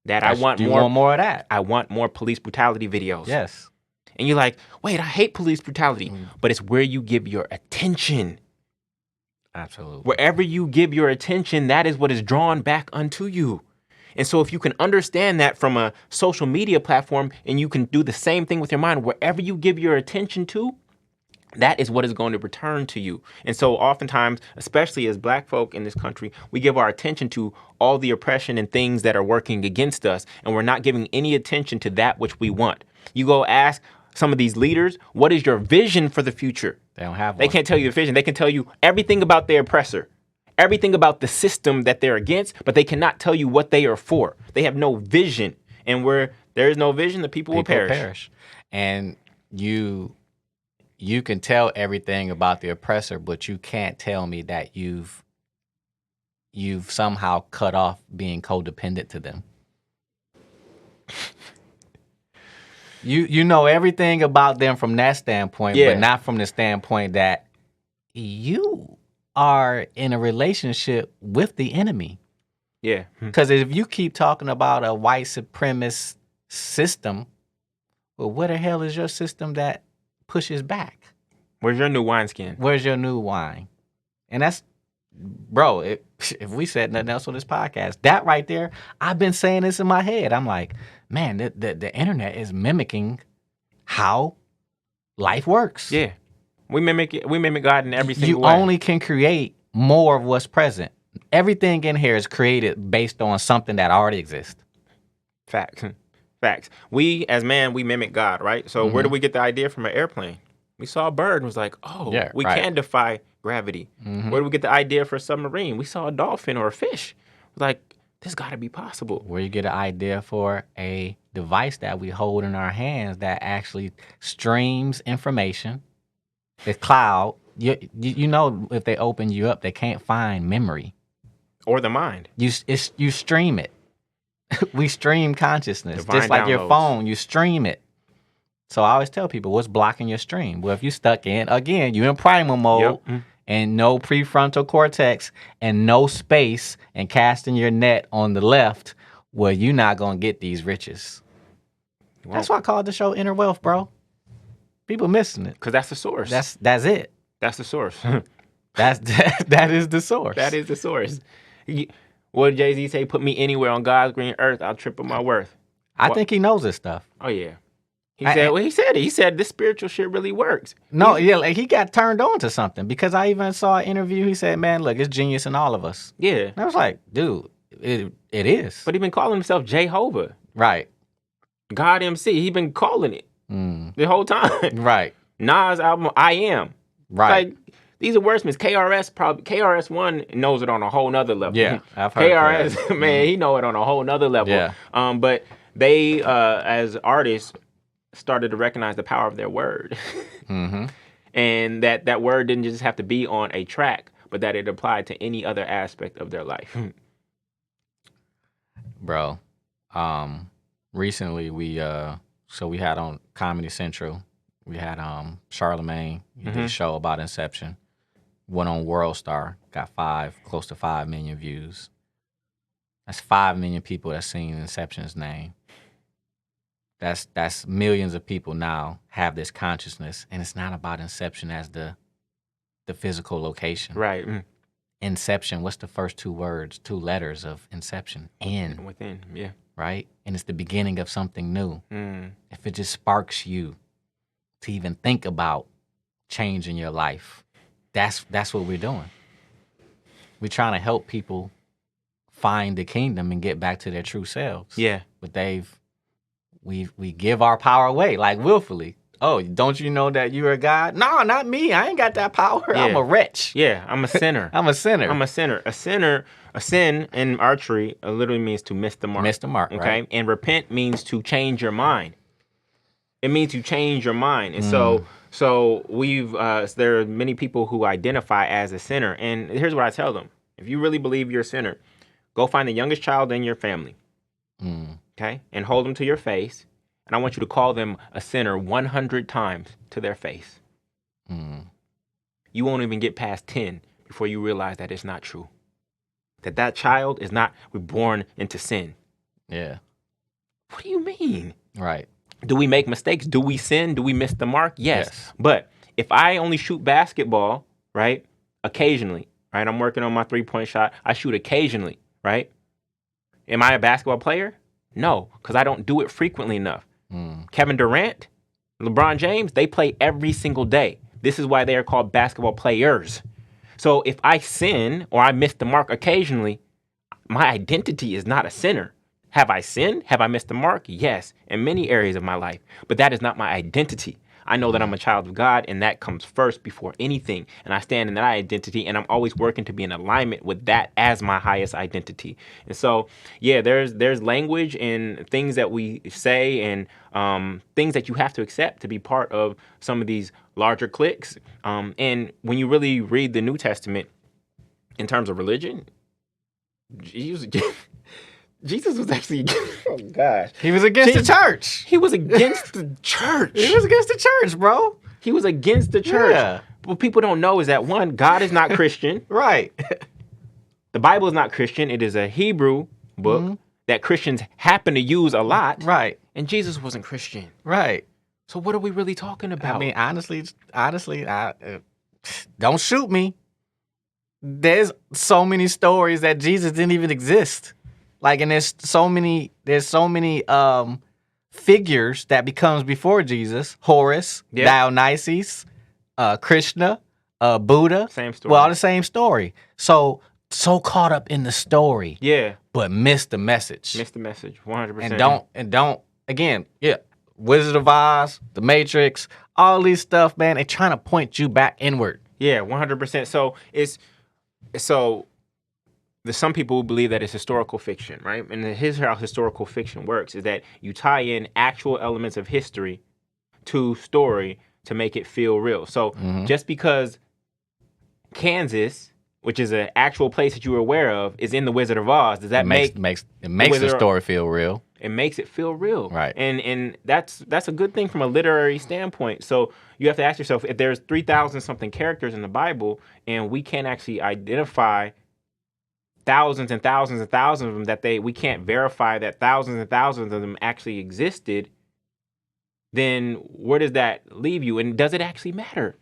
That I want more of that. I want more police brutality videos. Yes. And you're like, wait, I hate police brutality. But it's where you give your attention. Absolutely. Wherever you give your attention, that is what is drawn back unto you. And so if you can understand that from a social media platform, and you can do the same thing with your mind, wherever you give your attention to, that is what is going to return to you. And so oftentimes, especially as Black folk in this country, we give our attention to all the oppression and things that are working against us, and we're not giving any attention to that which we want. You go ask some of these leaders, what is your vision for the future? They don't have one. They can't tell you the vision. They can tell you everything about their oppressor, everything about the system that they're against, but they cannot tell you what they are for. They have no vision. And where there is no vision, the people will perish. And you can tell everything about the oppressor, but you can't tell me that you've somehow cut off being codependent to them. You know everything about them from that standpoint, but not from the standpoint that you are in a relationship with the enemy. Yeah. Because if you keep talking about a white supremacist system, well, where the hell is your system that pushes back? Where's your new wineskin? Where's your new wine? And that's, bro, if we said nothing else on this podcast, that right there, I've been saying this in my head. I'm like, man, the internet is mimicking how life works. Yeah. We mimic it. We mimic God in every single You way. only can create more of what's present. Everything in here is created based on something that already exists. Facts. Facts. We, as man, we mimic God, right? So where do we get the idea from an airplane? We saw a bird and was like, oh, Yeah, we right. can defy gravity. Where do we get the idea for a submarine? We saw a dolphin or a fish. We're like, this got to be possible. Where you get an idea for a device that we hold in our hands that actually streams information. The cloud, you know, if they open you up, they can't find memory. Or the mind. You stream it. We stream consciousness. Divine Just like your downloads. phone, you stream it. So I always tell people, what's blocking your stream? Well, if you stuck in, again, you in primal mode and no prefrontal cortex and no space and casting your net on the left, well, you're not going to get these riches. That's why I called the show Inner Wealth, bro. People missing it. Because that's the source. That's it. That's the source. That is the source. That is the source. What did Jay-Z say? Put me anywhere on God's green earth, I'll triple my worth. I think he knows this stuff. Oh, yeah. He said it. He said this spiritual shit really works. No, yeah, like he got turned on to something because I even saw an interview. He said, man, look, it's genius in all of us. Yeah. And I was like, dude, it is. But he been calling himself Jehovah. Right. God MC. He been calling it the whole time. Right. Nas album, I Am. Right. Like, these are wordsmiths. KRS-One knows it on a whole nother level. Yeah, I've heard KRS, man, he know it on a whole nother level. Yeah. But they, as artists, started to recognize the power of their word. And that word didn't just have to be on a track, but that it applied to any other aspect of their life. Bro, recently we had on Comedy Central, we had Charlemagne. He did a show about Inception. Went on World Star, got close to 5 million views. That's 5 million people that seen Inception's name. That's millions of people now have this consciousness, and it's not about Inception as the physical location. Right. Inception, what's the first two letters of Inception? In. Within, yeah. Right? And it's the beginning of something new. If it just sparks you to even think about changing your life, that's what we're doing. We're trying to help people find the kingdom and get back to their true selves. Yeah. But we give our power away, like willfully. Oh, don't you know that you're a God? No, not me. I ain't got that power. Yeah. I'm a wretch. Yeah, I'm a sinner. I'm a sinner. I'm a sinner. A sin in archery literally means to miss the mark. Miss the mark, okay? right. And repent means to change your mind. It means to change your mind. And so we've there are many people who identify as a sinner. And here's what I tell them. If you really believe you're a sinner, go find the youngest child in your family. Okay? And hold them to your face. And I want you to call them a sinner 100 times to their face. You won't even get past 10 before you realize that it's not true. That child is not reborn into sin. Yeah. What do you mean? Right. Do we make mistakes? Do we sin? Do we miss the mark? Yes. But if I only shoot basketball, right, occasionally, right, I'm working on my three-point shot, I shoot occasionally, right? Am I a basketball player? No, because I don't do it frequently enough. Kevin Durant, LeBron James, they play every single day. This is why they are called basketball players. So if I sin or I miss the mark occasionally, my identity is not a sinner. Have I sinned? Have I missed the mark? Yes, in many areas of my life. But that is not my identity. I know that I'm a child of God, and that comes first before anything. And I stand in that identity, and I'm always working to be in alignment with that as my highest identity. And so, yeah, there's language and things that we say and things that you have to accept to be part of some of these larger cliques. And when you really read the New Testament in terms of religion, Jesus was actually, oh gosh. He was against the church. He was against the church. He was against the church, bro. He was against the church. Yeah. What people don't know is that, one, God is not Christian. Right. The Bible is not Christian. It is a Hebrew book that Christians happen to use a lot. Right. And Jesus wasn't Christian. Right. So what are we really talking about? I mean, honestly, don't shoot me. There's so many stories that Jesus didn't even exist. Like, and there's so many figures that becomes before Jesus. Horus, Dionysus, Krishna, Buddha. Same story. Well, all the same story. So caught up in the story, Yeah. but miss the message. Missed the message. 100%. And don't again, yeah. Wizard of Oz, The Matrix, all these stuff, man. They're trying to point you back inward. Yeah, 100%. So there's some people who believe that it's historical fiction, right? And here's how historical fiction works: is that you tie in actual elements of history to story to make it feel real. So just because Kansas, which is an actual place that you were aware of, is in the Wizard of Oz, does that makes the story feel real? It makes it feel real, Right? And that's a good thing from a literary standpoint. So you have to ask yourself, if there's 3,000 something characters in the Bible, and we can't actually identify thousands and thousands and thousands of them, we can't verify that thousands and thousands of them actually existed, then where does that leave you? And does it actually matter?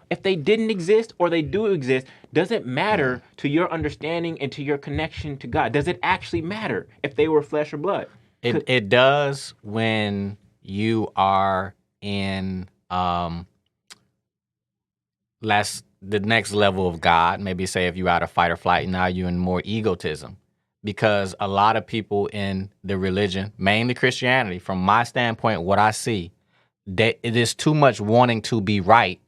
If they didn't exist or they do exist, does it matter to your understanding and to your connection to God? Does it actually matter if they were flesh or blood? It does when you are in the next level of God. Maybe say if you're out of fight or flight, now you're in more egotism. Because a lot of people in the religion, mainly Christianity, from my standpoint, what I see, that it is too much wanting to be right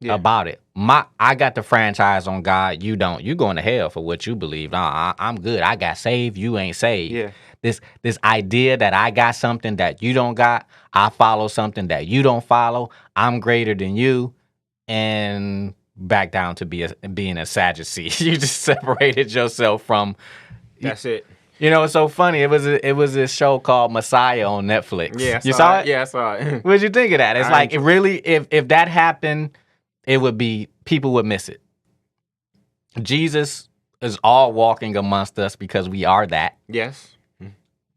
about it. I got the franchise on God. You don't. You going to hell for what you believe. I'm good. I got saved. You ain't saved. Yeah. This idea that I got something that you don't got. I follow something that you don't follow. I'm greater than you. And back down to being a Sadducee. You just separated yourself from. That's it. You know, it's so funny. It was this show called Messiah on Netflix. Yeah, you saw it? Yeah, I saw it. What'd you think of that? It's like, it really, if that happened, it would be, people would miss it. Jesus is all walking amongst us because we are that. Yes.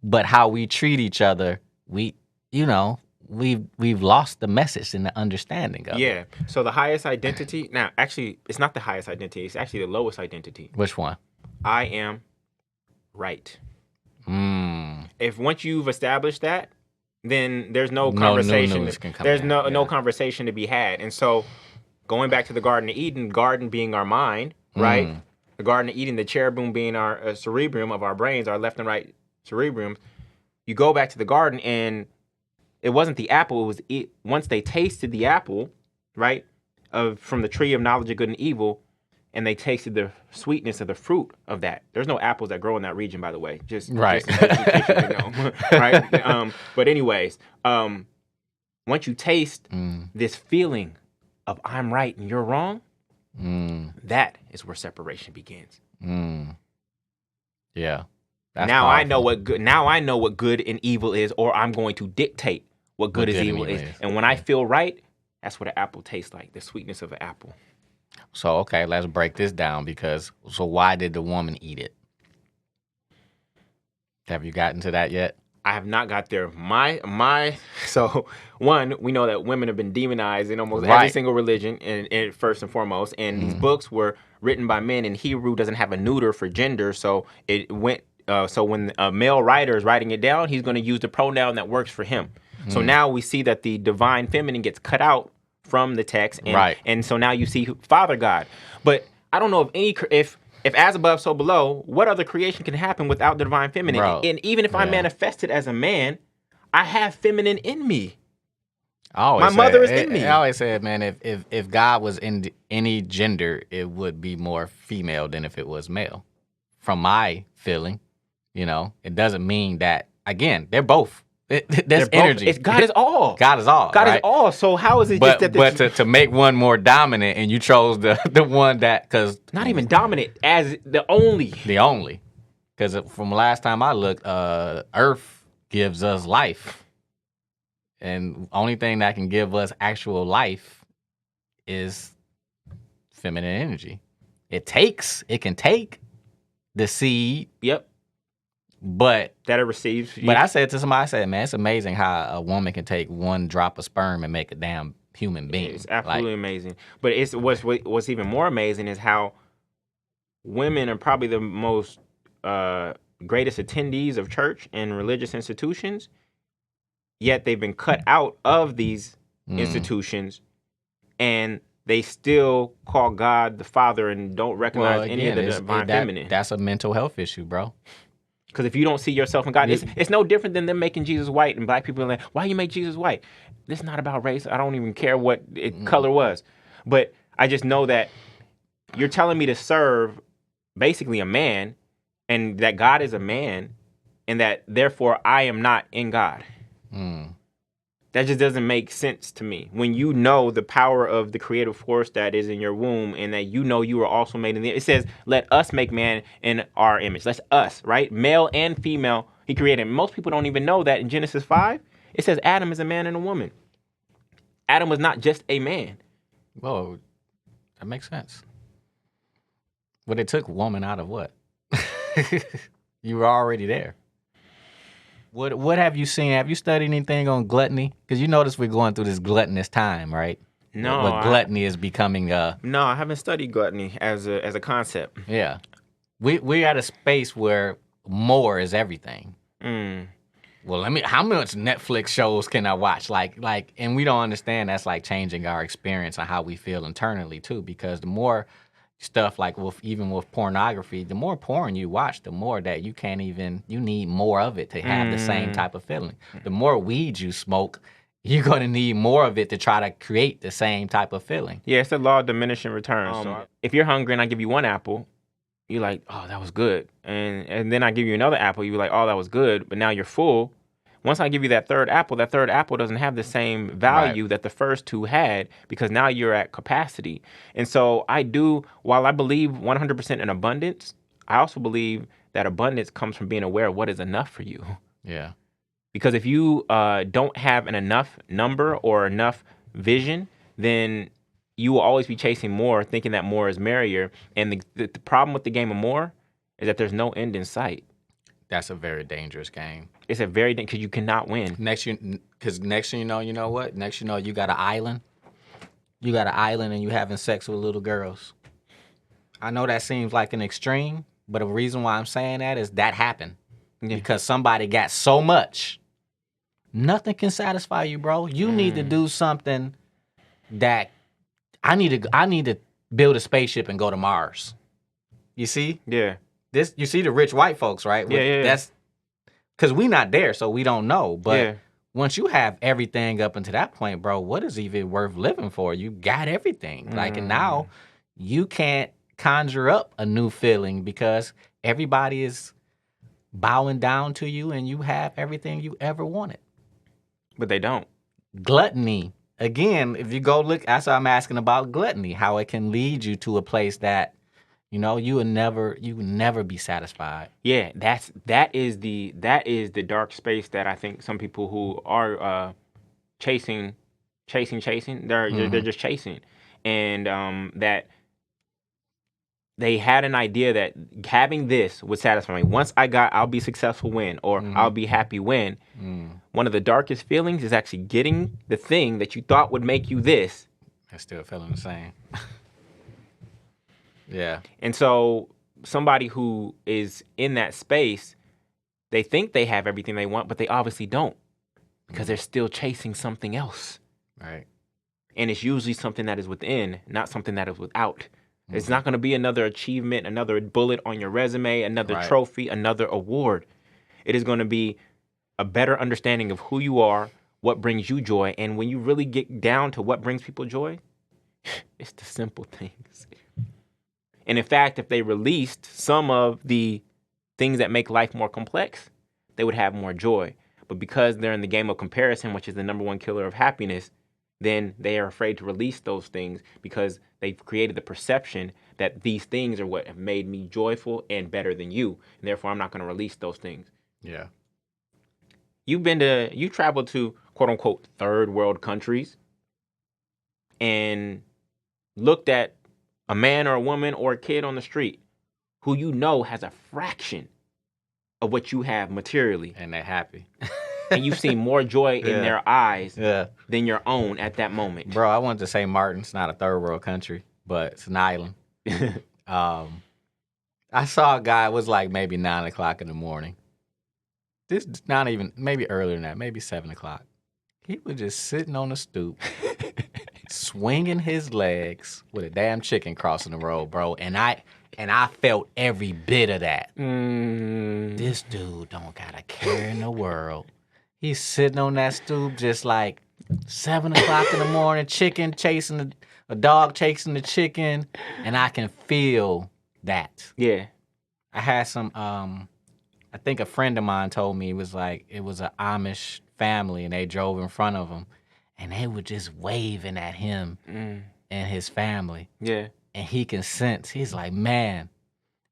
But how we treat each other, we've lost the message and the understanding of it. Yeah. So the highest identity, now actually, it's not the highest identity. It's actually the lowest identity. Which one? I am right. If once you've established that, then there's no conversation. There's no conversation to be had. And so, going back to the Garden of Eden, garden being our mind, right? The Garden of Eden, the cherubim being our cerebrum of our brains, our left and right cerebrums. You go back to the garden, and it wasn't the apple. It was once they tasted the apple, right, from the tree of knowledge of good and evil, and they tasted the sweetness of the fruit of that. There's no apples that grow in that region, by the way. Just in case you didn't know, right? But anyways, once you taste this feeling of I'm right and you're wrong, that is where separation begins. Yeah. Now I know what good. Now I know what good and evil is, or I'm going to dictate what good and evil is. And when I feel right, that's what an apple tastes like. The sweetness of an apple. So okay, let's break this down so why did the woman eat it? Have you gotten to that yet? I have not got there. So one, we know that women have been demonized in almost every single religion, and first and foremost, and these books were written by men, and Hebrew doesn't have a neuter for gender, so it went. So when a male writer is writing it down, he's going to use the pronoun that works for him. So now we see that the divine feminine gets cut out from the text, and so now you see Father God. But I don't know if as above, so below, what other creation can happen without the divine feminine? Bro. And even if I manifested as a man, I have feminine in me. My mother is in me. I always said, man, if God was in any gender, it would be more female than if it was male. From my feeling, it doesn't mean that, again, they're both. There's energy. God is all. God is all. God is all. So how is it just that? But to make one more dominant, and you chose the one that, because not even dominant, as the only. The only, because from last time I looked, Earth gives us life, and only thing that can give us actual life is feminine energy. It can take the seed. Yep. But that it receives. But I said to somebody, man, it's amazing how a woman can take one drop of sperm and make a damn human being. It's absolutely amazing. But it's what's even more amazing is how women are probably the most greatest attendees of church and religious institutions, yet they've been cut out of these institutions and they still call God the Father and don't recognize any of the divine feminine. That's a mental health issue, bro. Because if you don't see yourself in God, it's no different than them making Jesus white, and black people are like, why you make Jesus white? This is not about race. I don't even care what color was. But I just know that you're telling me to serve basically a man, and that God is a man, and that therefore I am not in God. That just doesn't make sense to me. When you know the power of the creative force that is in your womb, and that you know you are also made in the, it says, let us make man in our image. That's us, right? Male and female, he created. Most people don't even know that in Genesis 5, it says Adam is a man and a woman. Adam was not just a man. Whoa, that makes sense. But it took woman out of what? You were already there. What have you seen? Have you studied anything on gluttony? Because you notice we're going through this gluttonous time, right? No. But gluttony is becoming No, I haven't studied gluttony as a concept. Yeah. We're at a space where more is everything. Well, how much Netflix shows can I watch? Like, and we don't understand that's like changing our experience and how we feel internally too, because the more stuff like even with pornography, the more porn you watch, the more that you need more of it to have the same type of feeling. The more weed you smoke, you're going to need more of it to try to create the same type of feeling. Yeah, it's the law of diminishing returns. So if you're hungry and I give you one apple, you're like, oh, that was good. And then I give you another apple, you're like, oh, that was good, but now you're full. Once I give you that third apple doesn't have the same value that the first two had, because now you're at capacity. And so while I believe 100% in abundance, I also believe that abundance comes from being aware of what is enough for you. Yeah. Because if you don't have an enough number or enough vision, then you will always be chasing more, thinking that more is merrier. And the problem with the game of more is that there's no end in sight. That's a very dangerous game. It's because you cannot win. Next thing you know, you know what? Next you know, you got an island. You got an island and you having sex with little girls. I know that seems like an extreme, but the reason why I'm saying that is that happened. Yeah. Because somebody got so much. Nothing can satisfy you, bro. You need to do something that I need to build a spaceship and go to Mars. You see? Yeah. You see the rich white folks, right? Yeah. That's because we not there, so we don't know. But once you have everything up until that point, bro, what is even worth living for? You got everything. And now you can't conjure up a new feeling because everybody is bowing down to you and you have everything you ever wanted. But they don't. Gluttony. Again, if you go look, that's what I'm asking about gluttony, how it can lead you to a place that you would never be satisfied. Yeah, that is the dark space that I think some people who are chasing, they're just chasing, and that they had an idea that having this would satisfy me. Once I'll be successful when, or I'll be happy when. One of the darkest feelings is actually getting the thing that you thought would make you this. I'm still feeling the same. Yeah. And so somebody who is in that space, they think they have everything they want, but they obviously don't, because they're still chasing something else. Right. And it's usually something that is within, not something that is without. It's not going to be another achievement, another bullet on your resume, another trophy, another award. It is going to be a better understanding of who you are, what brings you joy. And when you really get down to what brings people joy, it's the simple things. And in fact, if they released some of the things that make life more complex, they would have more joy. But because they're in the game of comparison, which is the number one killer of happiness, then they are afraid to release those things because they've created the perception that these things are what have made me joyful and better than you. And therefore, I'm not going to release those things. Yeah. You traveled to quote unquote third world countries and looked at a man or a woman or a kid on the street who has a fraction of what you have materially. And they're happy. And you see more joy in their eyes than your own at that moment. Bro, I wanted to say Martin. It's not a third world country, but it's an island. I saw a guy, it was like maybe 9 o'clock in the morning. This not even, maybe earlier than that, maybe 7 o'clock. He was just sitting on the stoop swinging his legs with a damn chicken crossing the road, bro. And I felt every bit of that. This dude don't got a care in the world. He's sitting on that stoop just like 7 o'clock in the morning, chicken chasing a dog chasing the chicken, and I can feel that. Yeah. I had some, I think a friend of mine told me it was an Amish family, and they drove in front of him, and they were just waving at him and his family. Yeah. And he can sense, he's like, man,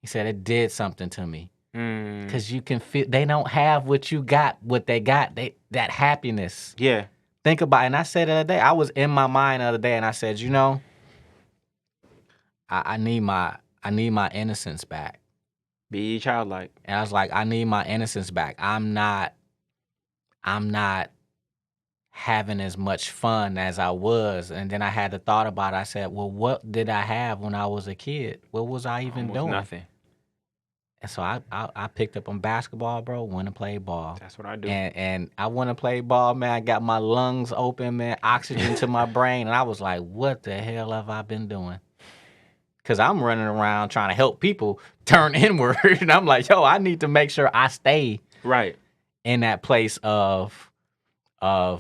he said it did something to me. Because you can feel, they don't have what you got, what they got, that happiness. Yeah. Think about it. And I said the other day, I was in my mind the other day, and I said, you know, I need my innocence back. Be childlike. And I was like, I need my innocence back. I'm not having as much fun as I was. And then I had the thought about it. I said, well, what did I have when I was a kid? What was I even doing? Nothing. And so I picked up on basketball, bro, went and played ball. That's what I do. And I went and played ball, man. I got my lungs open, man, oxygen to my brain. And I was like, what the hell have I been doing? Because I'm running around trying to help people turn inward. And I'm like, yo, I need to make sure I stay right in that place of I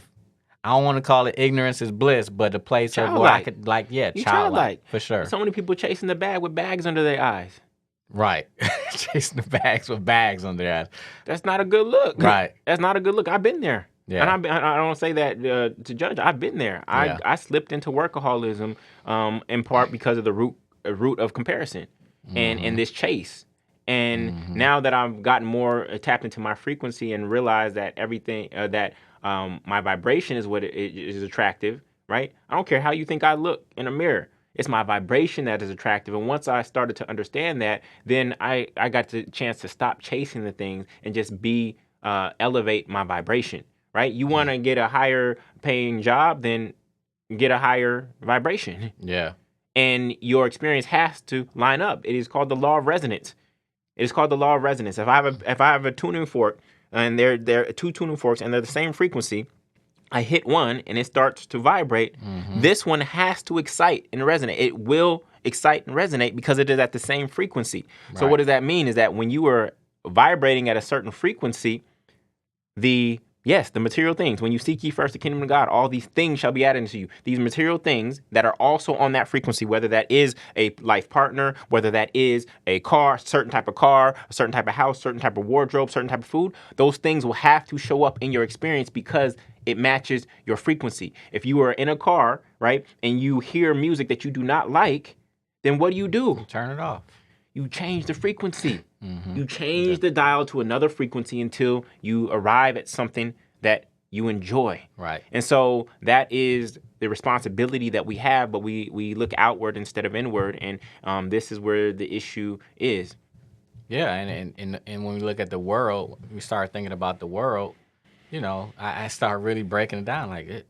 don't want to call it ignorance is bliss, but the place childlike. Of where I could, like, yeah, childlike, for sure. So many people chasing the bag with bags under their eyes. Right. Chasing the bags with bags under their eyes. That's not a good look. Right. That's not a good look. I've been there. Yeah. And I don't say that to judge. I've been there. I slipped into workaholism in part because of the root of comparison and this chase. And now that I've gotten more tapped into my frequency and realized that everything that my vibration is what is attractive, right? I don't care how you think I look in a mirror. It's my vibration that is attractive. And once I started to understand that, then I got the chance to stop chasing the things and just elevate my vibration, right? You want to get a higher paying job, then get a higher vibration. Yeah. And your experience has to line up. It is called the law of resonance. It is called the law of resonance. If I have a tuning fork and they're two tuning forks and they're the same frequency, I hit one and it starts to vibrate. This one has to excite and resonate. It will excite and resonate because it is at the same frequency. Right. So what does that mean is that when you are vibrating at a certain frequency, the material things, when you seek ye first the kingdom of God, all these things shall be added unto you. These material things that are also on that frequency, whether that is a life partner, whether that is a car, certain type of car, a certain type of house, certain type of wardrobe, certain type of food, those things will have to show up in your experience because it matches your frequency. If you are in a car, right, and you hear music that you do not like, then what do? Turn it off. You change the frequency. You change the dial to another frequency until you arrive at something that you enjoy. Right. And so that is the responsibility that we have, but we look outward instead of inward, and this is where the issue is. Yeah, and when we look at the world, we start thinking about the world, you know, I start really breaking it down. Like,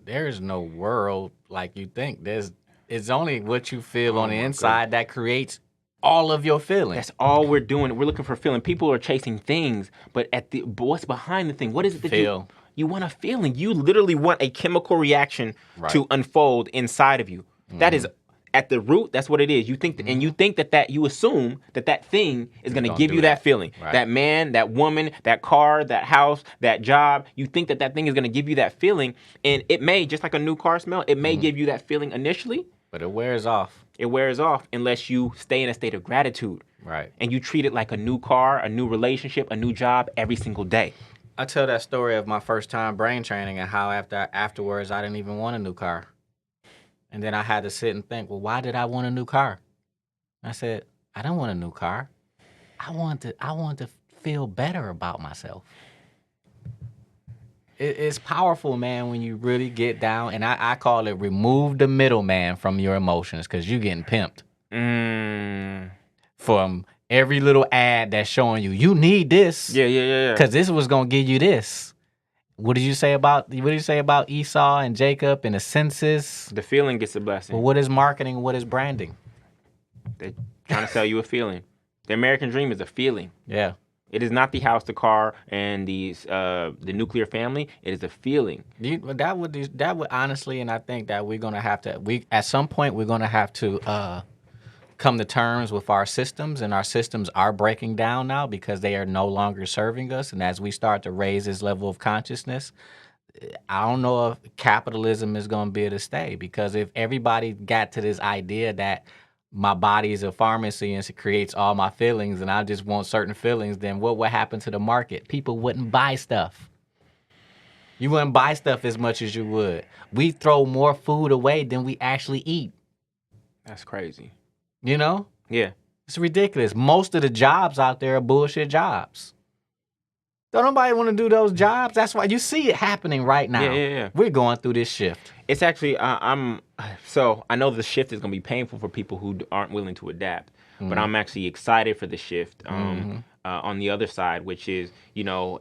there's no world like you think. It's only what you feel on the inside that creates all of your feelings. That's all we're doing. We're looking for feeling. People are chasing things, but what's behind the thing? What is it that you want a feeling? You literally want a chemical reaction to unfold inside of you. That is at the root. That's what it is. You think, and you think that you assume that thing is going to give you that feeling. Right. That man, that woman, that car, that house, that job. You think that thing is going to give you that feeling, and it may, just like a new car smell, it may give you that feeling initially, but it wears off. It wears off unless you stay in a state of gratitude. Right. And you treat it like a new car, a new relationship, a new job every single day. I tell that story of my first time brain training and how afterwards I didn't even want a new car. And then I had to sit and think, well, why did I want a new car? I said, I don't want a new car. I want to feel better about myself. It's powerful, man, when you really get down, and I call it remove the middleman from your emotions, because you're getting pimped. From every little ad that's showing you need this. Yeah. Because this was going to give you this. What did you say about Esau and Jacob and the census? The feeling gets a blessing. Well, what is marketing? What is branding? They're trying to sell you a feeling. The American dream is a feeling. Yeah. It is not the house, the car, and the nuclear family. It is a feeling. That would honestly, and I think that we're gonna have to. At some point we're gonna have to come to terms with our systems, and our systems are breaking down now because they are no longer serving us. And as we start to raise this level of consciousness, I don't know if capitalism is going to be able to stay, because if everybody got to this idea that my body is a pharmacy and it creates all my feelings and I just want certain feelings, then what would happen to the market? People wouldn't buy stuff. You wouldn't buy stuff as much as you would. We throw more food away than we actually eat. That's crazy. You know? Yeah. It's ridiculous. Most of the jobs out there are bullshit jobs. Don't nobody want to do those jobs. That's why you see it happening right now. Yeah. We're going through this shift. It's actually, so I know the shift is going to be painful for people who aren't willing to adapt, but I'm actually excited for the shift on the other side, which is,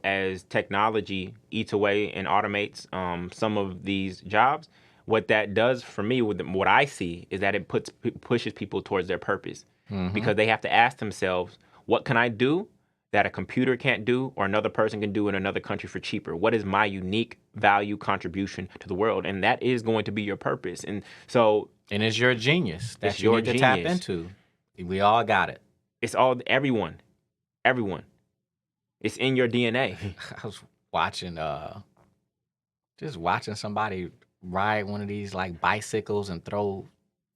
as technology eats away and automates some of these jobs, what that does for me, what I see, is that it pushes people towards their purpose, because they have to ask themselves, what can I do that a computer can't do or another person can do in another country for cheaper? What is my unique value contribution to the world? And that is going to be your purpose. And so... And it's your genius that it's you your need to tap genius. into. We all got it. It's all, everyone. It's in your DNA. I was watching, just watching somebody ride one of these like bicycles and throw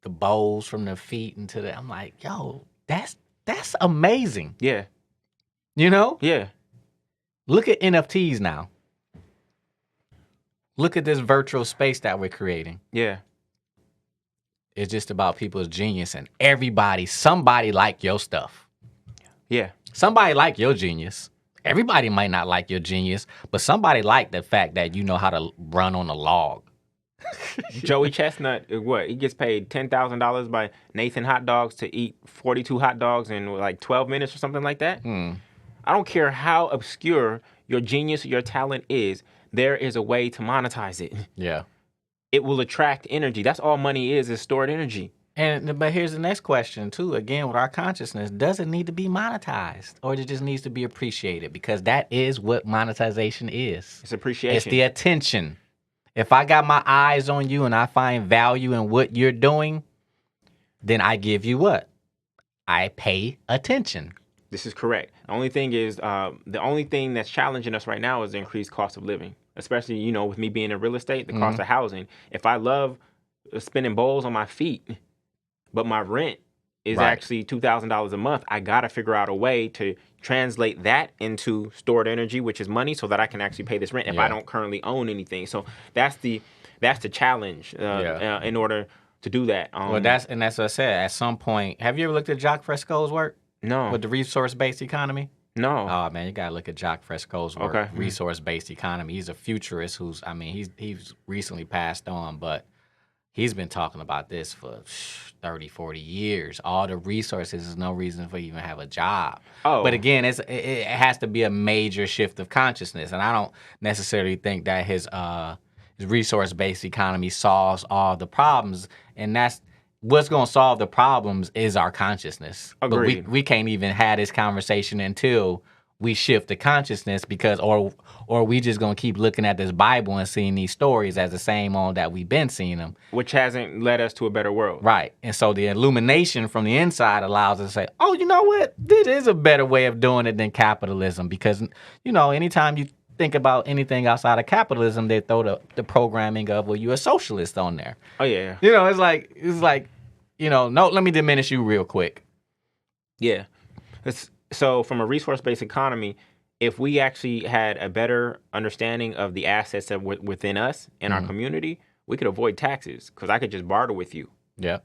the bowls from their feet into the... I'm like, yo, that's amazing. Yeah. You know? Yeah. Look at NFTs now. Look at this virtual space that we're creating. Yeah. It's just about people's genius, and somebody like your stuff. Yeah. Somebody like your genius. Everybody might not like your genius, but somebody like the fact that you know how to run on a log. Joey Chestnut, he gets paid $10,000 by Nathan Hot Dogs to eat 42 hot dogs in like 12 minutes or something like that. I don't care how obscure your genius or your talent is, there is a way to monetize it. Yeah. It will attract energy. That's all money is stored energy. But here's the next question too. Again, with our consciousness, does it need to be monetized, or it just needs to be appreciated? Because that is what monetization is. It's appreciation. It's the attention. If I got my eyes on you and I find value in what you're doing, then I give you what? I pay attention. This is correct. The only thing is, the only thing that's challenging us right now is the increased cost of living, especially, with me being in real estate, the cost of housing. If I love spinning bowls on my feet, but my rent is actually $2,000 a month, I got to figure out a way to translate that into stored energy, which is money, so that I can actually pay this rent if I don't currently own anything. So that's the challenge in order to do that. Well, that's what I said. At some point, have you ever looked at Jacques Fresco's work? No. With the resource-based economy? No. Oh man, you gotta look at Jacques Fresco's work. Okay. Resource-based economy. He's a futurist he's recently passed on, but he's been talking about this for 30, 40 years. All the resources, there's no reason for you to even have a job. Oh. But again, it has to be a major shift of consciousness, and I don't necessarily think that his resource-based economy solves all the problems, and that's what's going to solve the problems is our consciousness. Agreed. But we can't even have this conversation until we shift the consciousness, because or we just going to keep looking at this Bible and seeing these stories as the same on that we've been seeing them. Which hasn't led us to a better world. Right. And so the illumination from the inside allows us to say, oh, you know what? This is a better way of doing it than capitalism, because, anytime you think about anything outside of capitalism, they throw the programming of, well, you're a socialist on there. Oh, yeah. It's like, no, let me diminish you real quick. Yeah. So from a resource-based economy, if we actually had a better understanding of the assets that within us and our community, we could avoid taxes, because I could just barter with you. Yeah.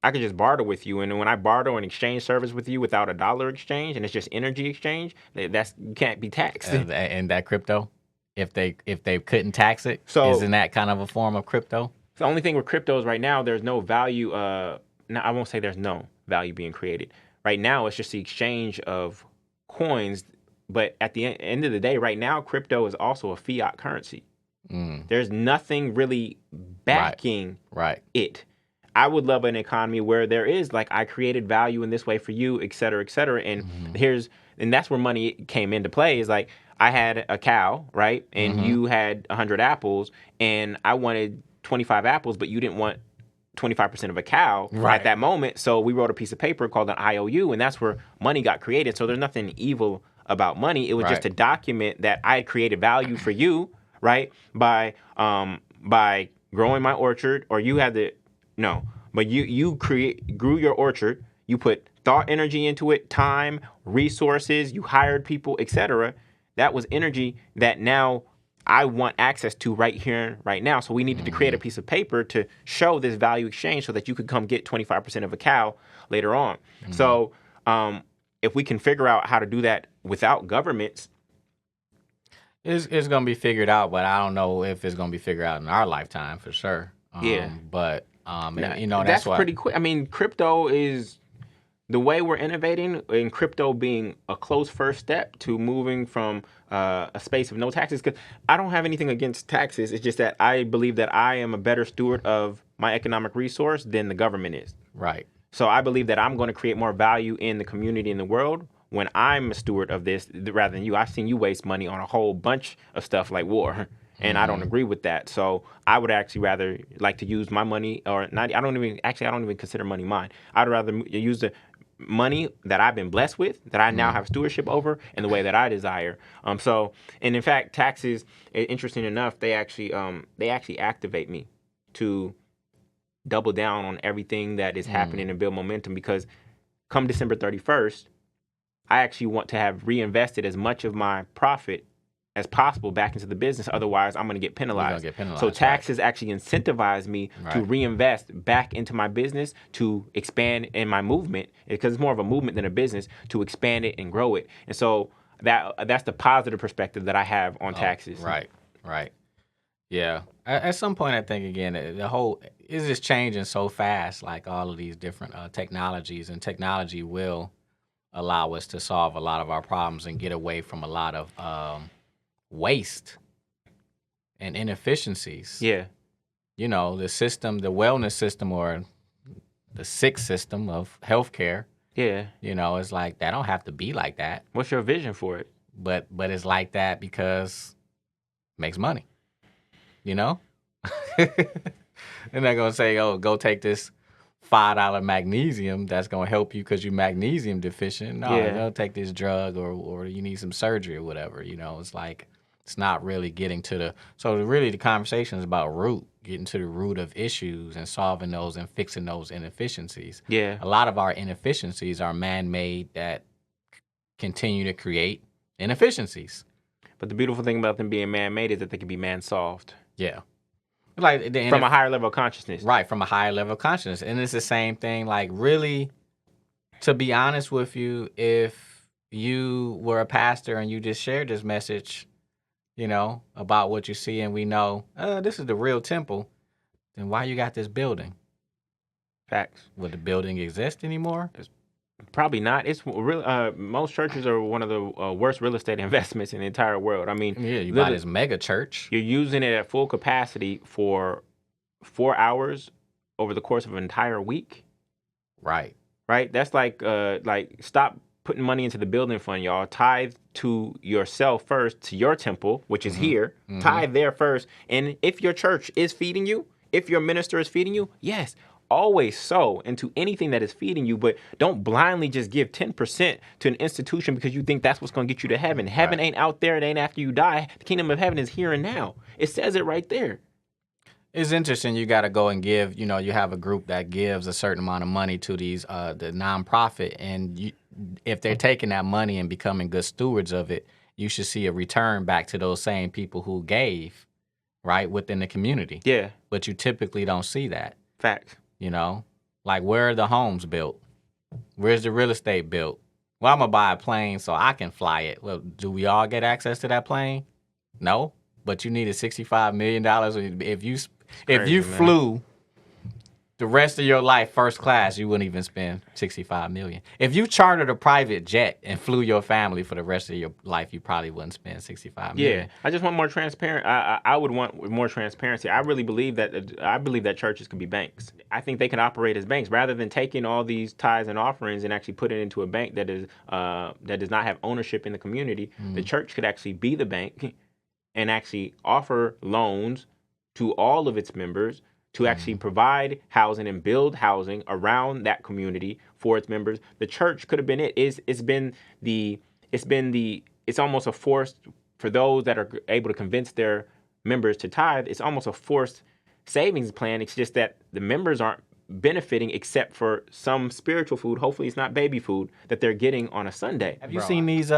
I could just barter with you, and when I barter and exchange service with you without a dollar exchange, and it's just energy exchange, you can't be taxed. And that crypto, if they couldn't tax it, So- isn't that kind of a form of crypto? The only thing with cryptos right now, there's no value. I won't say there's no value being created. Right now, it's just the exchange of coins. But at the end of the day, right now, crypto is also a fiat currency. There's nothing really backing it. I would love an economy where there is, like, I created value in this way for you, et cetera, et cetera. And here's and that's where money came into play. Is like I had a cow, right, and you had 100 apples, and I wanted 25 apples, but you didn't want 25% of a cow at that moment. So we wrote a piece of paper called an IOU, and that's where money got created. So there's nothing evil about money. It was just to document that I had created value for you, right? By growing my orchard, or you had the but you grew your orchard. You put thought energy into it, time, resources. You hired people, etc. That was energy that now I want access to right here, right now. So we needed to create a piece of paper to show this value exchange so that you could come get 25% of a cow later on. So if we can figure out how to do that without governments, it's going to be figured out, but I don't know if it's going to be figured out in our lifetime for sure. But that's why, pretty quick. I mean, crypto is the way we're innovating, and crypto being a close first step to moving from a space of no taxes. Because I don't have anything against taxes. It's just that I believe that I am a better steward of my economic resource than the government is. Right. So I believe that I'm going to create more value in the community, in the world, when I'm a steward of this rather than you. I've seen you waste money on a whole bunch of stuff like war. And I don't agree with that. So I would actually rather like to use my money, or not. I don't even consider money mine. I'd rather use the money that I've been blessed with, that I now have stewardship over, in the way that I desire. And in fact, taxes, interesting enough, they actually activate me to double down on everything that is happening and build momentum, because come December 31st, I actually want to have reinvested as much of my profit as possible back into the business. Otherwise, I'm going to get penalized. So taxes actually incentivize me to reinvest back into my business, to expand in my movement, because it's more of a movement than a business, to expand it and grow it. And so that's the positive perspective that I have on taxes. Right. Yeah. At some point, I think, again, the whole is just changing so fast, like all of these different technologies, and technology will allow us to solve a lot of our problems and get away from a lot of waste and inefficiencies. Yeah. The system, the wellness system, or the sick system of healthcare. Yeah. It's like that don't have to be like that. What's your vision for it? But it's like that because it makes money. They're not gonna say, "Oh, go take this $5 magnesium that's gonna help you because you're magnesium deficient." No, go take this drug, or you need some surgery or whatever. It's like it's not really getting to the. So really, the conversation is about getting to the root of issues and solving those and fixing those inefficiencies. Yeah. A lot of our inefficiencies are man-made that continue to create inefficiencies. But the beautiful thing about them being man-made is that they can be man-solved. Yeah. Like from a higher level of consciousness. Right, from a higher level of consciousness. And it's the same thing, like, really, to be honest with you, if you were a pastor and you just shared this message, about what you see, and we know, this is the real temple, then why you got this building? Facts. Would the building exist anymore? Probably not. It's real. Most churches are one of the worst real estate investments in the entire world. I mean, you buy this mega church. You're using it at full capacity for 4 hours over the course of an entire week. Right. That's like stop putting money into the building fund, y'all. Tithe to yourself first, to your temple, which is here. Tithe there first. And if your church is feeding you, if your minister is feeding you, yes, always sow into anything that is feeding you, but don't blindly just give 10% to an institution because you think that's what's going to get you to heaven. Heaven ain't out there. It ain't after you die. The kingdom of heaven is here and now. It says it right there. It's interesting. You got to go and give, you have a group that gives a certain amount of money to these, the nonprofit. And if they're taking that money and becoming good stewards of it, you should see a return back to those same people who gave, right, within the community. Yeah. But you typically don't see that. Facts. Like, where are the homes built? Where's the real estate built? Well, I'm going to buy a plane so I can fly it. Well, do we all get access to that plane? No. But you needed $65 million if you crazy, flew the rest of your life, first class, you wouldn't even spend $65 million. If you chartered a private jet and flew your family for the rest of your life, you probably wouldn't spend $65 million. Yeah, I just want more transparent. I would want more transparency. I really believe that churches can be banks. I think they can operate as banks rather than taking all these tithes and offerings and actually put it into a bank that does not have ownership in the community. The church could actually be the bank and actually offer loans to all of its members to actually provide housing and build housing around that community for its members. The church could have been it. It's almost a forced, for those that are able to convince their members to tithe, it's almost a forced savings plan. It's just that the members aren't benefiting except for some spiritual food. Hopefully it's not baby food that they're getting on a Sunday. Have you seen these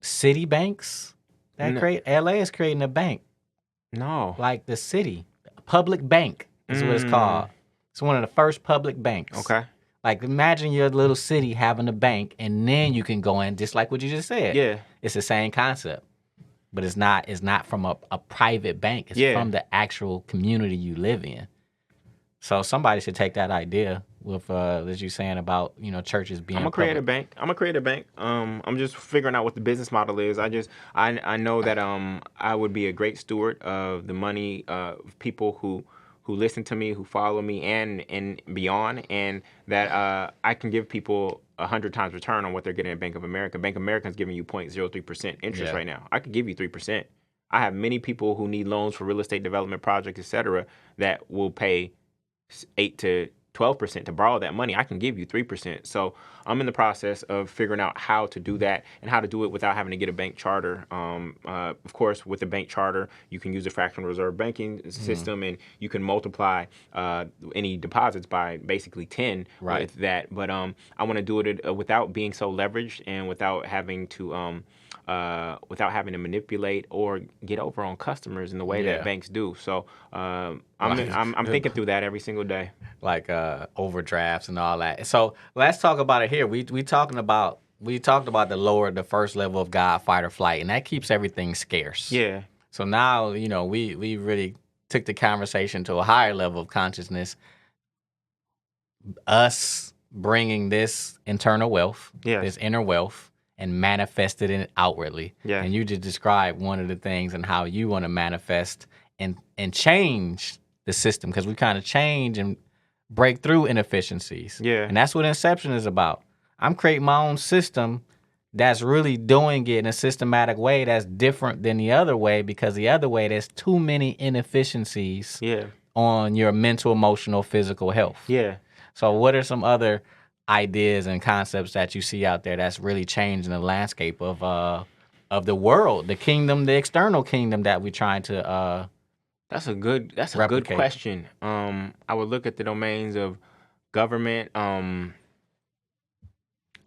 city banks that create? LA is creating a bank. No. Like the city. Public bank is what it's called. It's one of the first public banks. Okay. Like imagine your little city having a bank and then you can go in just like what you just said. Yeah. It's the same concept. But it's not from a private bank. It's from the actual community you live in. So somebody should take that idea with as you saying about, churches being I'm gonna create a bank. I'm just figuring out what the business model is. I know that I would be a great steward of the money of people who listen to me, who follow me, and beyond, and that I can give people 100 times return on what they're getting at Bank of America. Bank of America is giving you 0.03% interest right now. I could give you 3%. I have many people who need loans for real estate development projects, etc., that will pay 8 to 12% to borrow that money. I can give you 3%. So I'm in the process of figuring out how to do that and how to do it without having to get a bank charter. Of course, with the bank charter, you can use a fractional reserve banking system, and you can multiply any deposits by basically 10 with that. But I want to do it without being so leveraged and without having to manipulate or get over on customers in the way that banks do. So I'm thinking through that every single day. Like overdrafts and all that. So let's talk about it here. We talked about the first level of God, fight or flight, and that keeps everything scarce. Yeah. So now, we really took the conversation to a higher level of consciousness. Us bringing this internal wealth, this inner wealth, and manifested it outwardly. Yeah. And you just described one of the things and how you want to manifest and change the system, because we kind of change and break through inefficiencies. Yeah. And that's what Inception is about. I'm creating my own system that's really doing it in a systematic way that's different than the other way, because the other way there's too many inefficiencies on your mental, emotional, physical health. Yeah. So what are some other ideas and concepts that you see out there that's really changing the landscape of the world, the kingdom, the external kingdom that we're trying to That's a good question. I would look at the domains of government.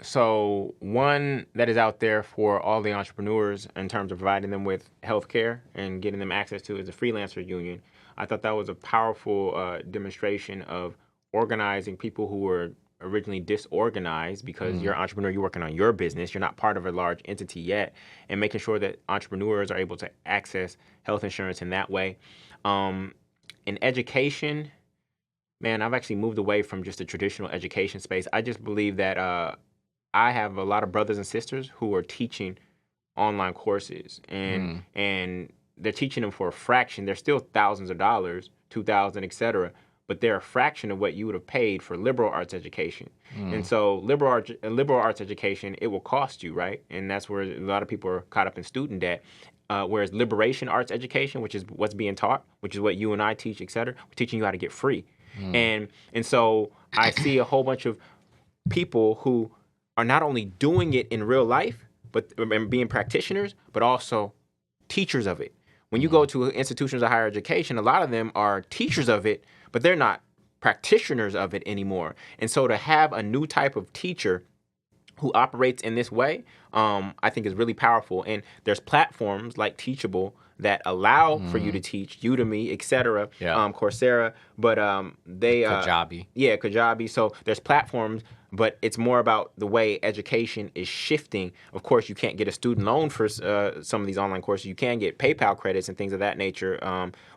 So one that is out there for all the entrepreneurs in terms of providing them with healthcare and getting them access to is the freelancer union. I thought that was a powerful demonstration of organizing people who were originally disorganized, because you're an entrepreneur, you're working on your business, you're not part of a large entity yet, and making sure that entrepreneurs are able to access health insurance in that way. In education, man, I've actually moved away from just the traditional education space. I just believe that I have a lot of brothers and sisters who are teaching online courses, and they're teaching them for a fraction. They're still thousands of dollars, $2,000, etc., but they're a fraction of what you would have paid for liberal arts education. And so liberal arts education, it will cost you, right? And that's where a lot of people are caught up in student debt. Whereas liberation arts education, which is what's being taught, which is what you and I teach, et cetera, we're teaching you how to get free. And so I see a whole bunch of people who are not only doing it in real life, but and being practitioners, but also teachers of it. When you go to institutions of higher education, a lot of them are teachers of it, but they're not practitioners of it anymore. And so to have a new type of teacher who operates in this way, I think is really powerful. And there's platforms like Teachable that allow for you to teach, Udemy, etc., Coursera, but they Kajabi. Kajabi. So there's platforms but it's more about the way education is shifting. Of course, you can't get a student loan for some of these online courses. You can get PayPal credits and things of that nature.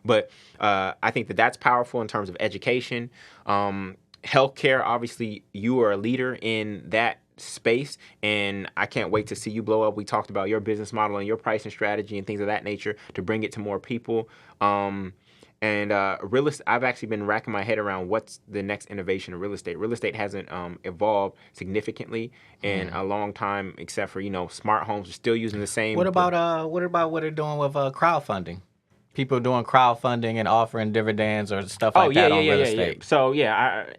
But I think that that's powerful in terms of education. Healthcare, obviously, you are a leader in that space, and I can't wait to see you blow up. We talked about your business model and your pricing strategy and things of that nature to bring it to more people. Real estate, I've actually been racking my head around what's the next innovation in real estate. Real estate hasn't evolved significantly in a long time, except for smart homes are still using the same. What about what they're doing with crowdfunding? People doing crowdfunding and offering dividends or stuff like that on real estate. Yeah. So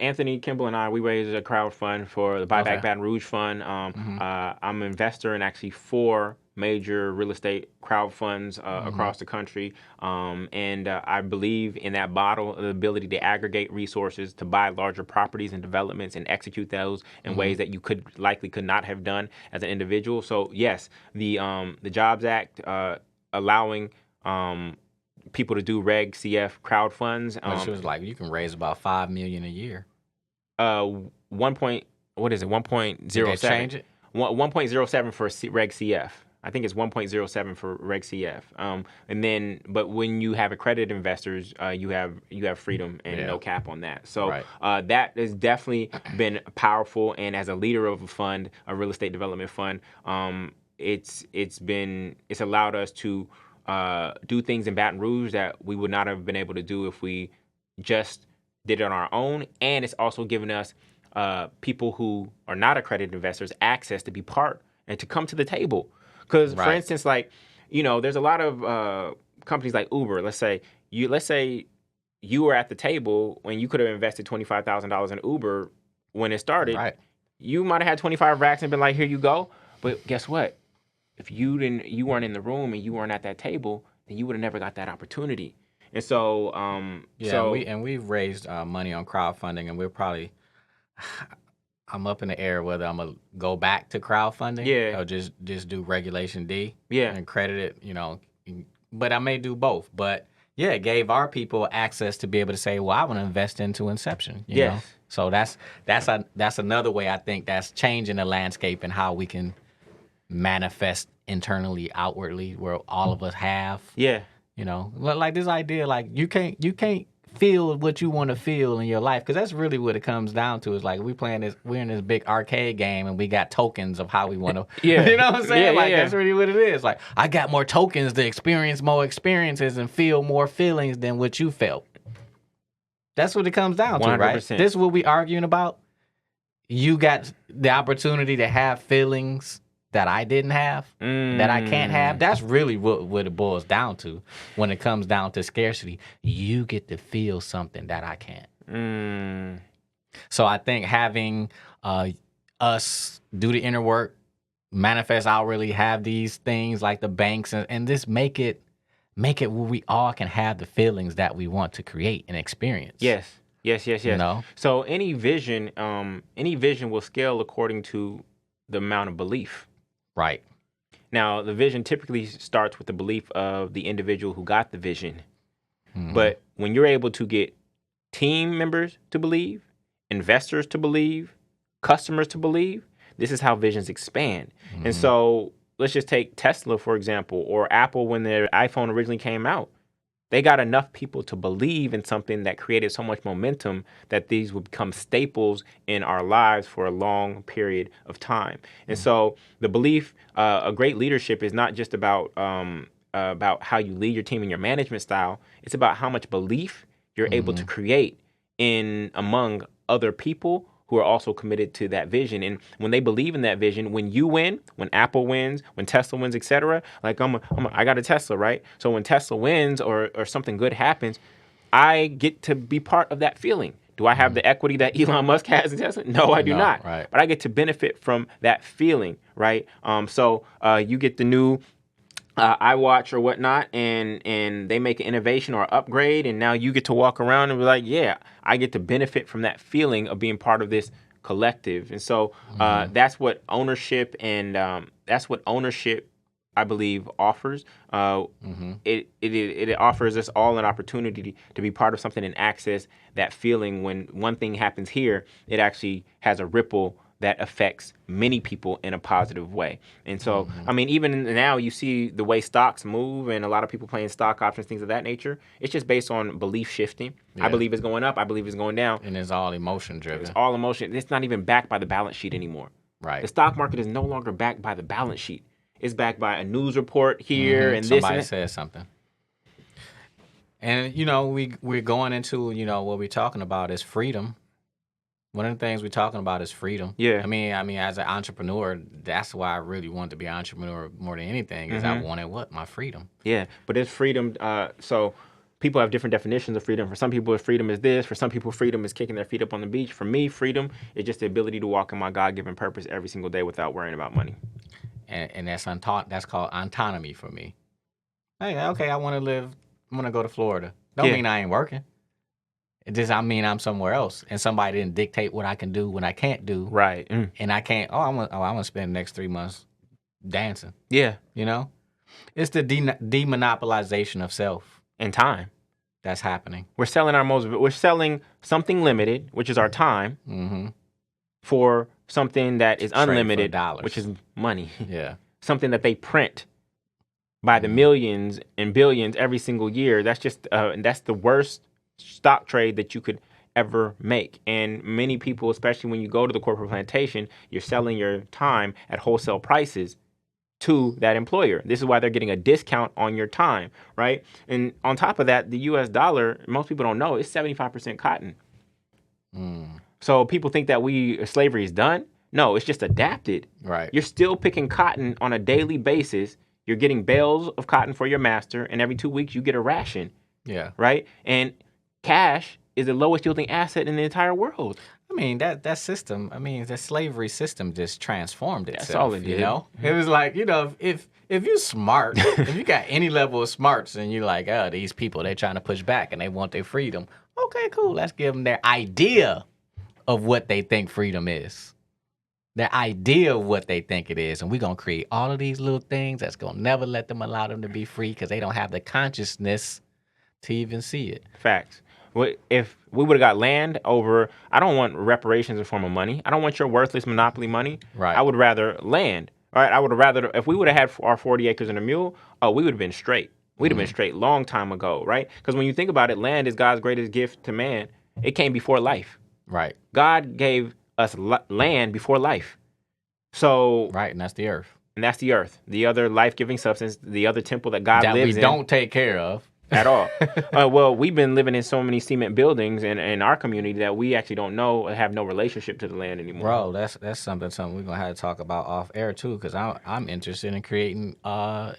Anthony Kimball and I, we raised a crowd fund for the Buyback Baton Rouge Fund. I'm an investor in actually 4 major real estate crowd funds across the country, and I believe in that model, the ability to aggregate resources to buy larger properties and developments and execute those in ways that you could not have done as an individual. So yes, the Jobs Act allowing people to do Reg CF crowd funds. Which was like you can raise about $5 million a year. 1.07. Did they change it? 1.07 for Reg CF. I think it's 1.07 for Reg CF. But when you have accredited investors, you have freedom and no cap on that. So that has definitely been powerful. And as a leader of a fund, a real estate development fund, it's allowed us to do things in Baton Rouge that we would not have been able to do if we just did it on our own. And it's also given us people who are not accredited investors access to be part and to come to the table. Because, for instance, there's a lot of companies like Uber. Let's say you were at the table when you could have invested $25,000 in Uber when it started. Right. You might have had 25 racks and been like, "Here you go." But guess what? If you weren't in the room and you weren't at that table, then you would have never got that opportunity. And so, we've raised money on crowdfunding, and we're probably, I'm up in the air whether I'm gonna go back to crowdfunding or just do Regulation D and credit it, but I may do both. But yeah, it gave our people access to be able to say, well, I want to invest into Inception. You know? So that's another way I think that's changing the landscape and how we can manifest internally, outwardly, where all of us have. Like this idea, like you can't feel what you want to feel in your life, because that's really what it comes down to. Is like we're in this big arcade game and we got tokens of how we want to. You know what I'm saying? That's really what it is. Like I got more tokens to experience more experiences and feel more feelings than what you felt. That's what it comes down to, 100%. Right? This is what we arguing about. You got the opportunity to have feelings that I didn't have, that I can't have. That's really what it boils down to when it comes down to scarcity. You get to feel something that I can't. So I think having us do the inner work, manifest outwardly, have these things like the banks, and just make it where we all can have the feelings that we want to create and experience. Yes. So any vision will scale according to the amount of belief. Right. Now, the vision typically starts with the belief of the individual who got the vision. But when you're able to get team members to believe, investors to believe, customers to believe, this is how visions expand. And so let's just take Tesla, for example, or Apple when their iPhone originally came out. They got enough people to believe in something that created so much momentum that these would become staples in our lives for a long period of time. And so the belief, a great leadership is not just about how you lead your team and your management style. It's about how much belief you're able to create among other people who are also committed to that vision. And when they believe in that vision, when you win, when Apple wins, when Tesla wins, etc., like I got a Tesla, right? So when Tesla wins or something good happens, I get to be part of that feeling. Do I have the equity that Elon Musk has in Tesla? No, I do not. Right. But I get to benefit from that feeling, right? So you get the new iWatch or whatnot, and they make an innovation or upgrade, and now you get to walk around and be like, yeah, I get to benefit from that feeling of being part of this collective. And so that's what ownership I believe offers. It offers us all an opportunity to be part of something and access that feeling. When one thing happens here, it actually has a ripple that affects many people in a positive way. And so, I mean, even now you see the way stocks move and a lot of people playing stock options, things of that nature. It's just based on belief shifting. I believe it's going up. I believe it's going down. And it's all emotion driven. It's all emotion. It's not even backed by the balance sheet anymore. Right. The stock market is no longer backed by the balance sheet. It's backed by a news report here and Somebody this. says something. And, you know, we're going into, you know, what we're talking about is freedom. One of the things we're talking about is freedom. Yeah. I mean, as an entrepreneur, that's why I really wanted to be an entrepreneur more than anything, is I wanted what? My freedom. Yeah, but it's freedom. So people have different definitions of freedom. For some people, freedom is this. For some people, freedom is kicking their feet up on the beach. For me, freedom is just the ability to walk in my God-given purpose every single day without worrying about money. And that's called autonomy for me. Hey, okay, I want to go to Florida. Don't mean I ain't working. It just, I mean, I'm somewhere else, and somebody didn't dictate what I can do, what I can't do. Right. And I can't, I want to spend the next 3 months dancing. Yeah. You know? It's the demonopolization of self. And time. That's happening. We're selling something limited, which is our time, for something that is unlimited, dollars. which is money. Yeah. Something that they print by the millions and billions every single year. That's just, that's the worst stock trade that you could ever make. And many people, especially when you go to the corporate plantation, you're selling your time at wholesale prices to that employer. This is why they're getting a discount on your time, right? And on top of that, the US dollar, most people don't know, it's 75% cotton. So people think that slavery is done. No, it's just adapted. Right. You're still picking cotton on a daily basis. You're getting bales of cotton for your master, and every 2 weeks you get a ration. Yeah. Right? And cash is the lowest yielding asset in the entire world. I mean, that system, the slavery system just transformed itself. That's all it did. You know? It was like, you know, if you're smart, if you got any level of smarts and you're like, oh, these people, they're trying to push back and they want their freedom. Okay, cool. Let's give them their idea of what they think freedom is. Their idea of what they think it is. And we're going to create all of these little things that's going to never let them allow them to be free because they don't have the consciousness to even see it. Facts. If we would have got land over, I don't want reparations in form of money. I don't want your worthless monopoly money. Right. I would rather land. Right. I would have rather, if we would have had our 40 acres and a mule, we would have been straight. We'd have been straight long time ago. Right. Because when you think about it, land is God's greatest gift to man. It came before life. Right. God gave us land before life. So. Right. And that's the earth. And that's the earth. The other life-giving substance, the other temple that God lives in. That we don't take care of. At all. Well, we've been living in so many cement buildings in our community that we actually don't know, have no relationship to the land anymore. Bro, that's something we're gonna have to talk about off air too, because I'm interested in creating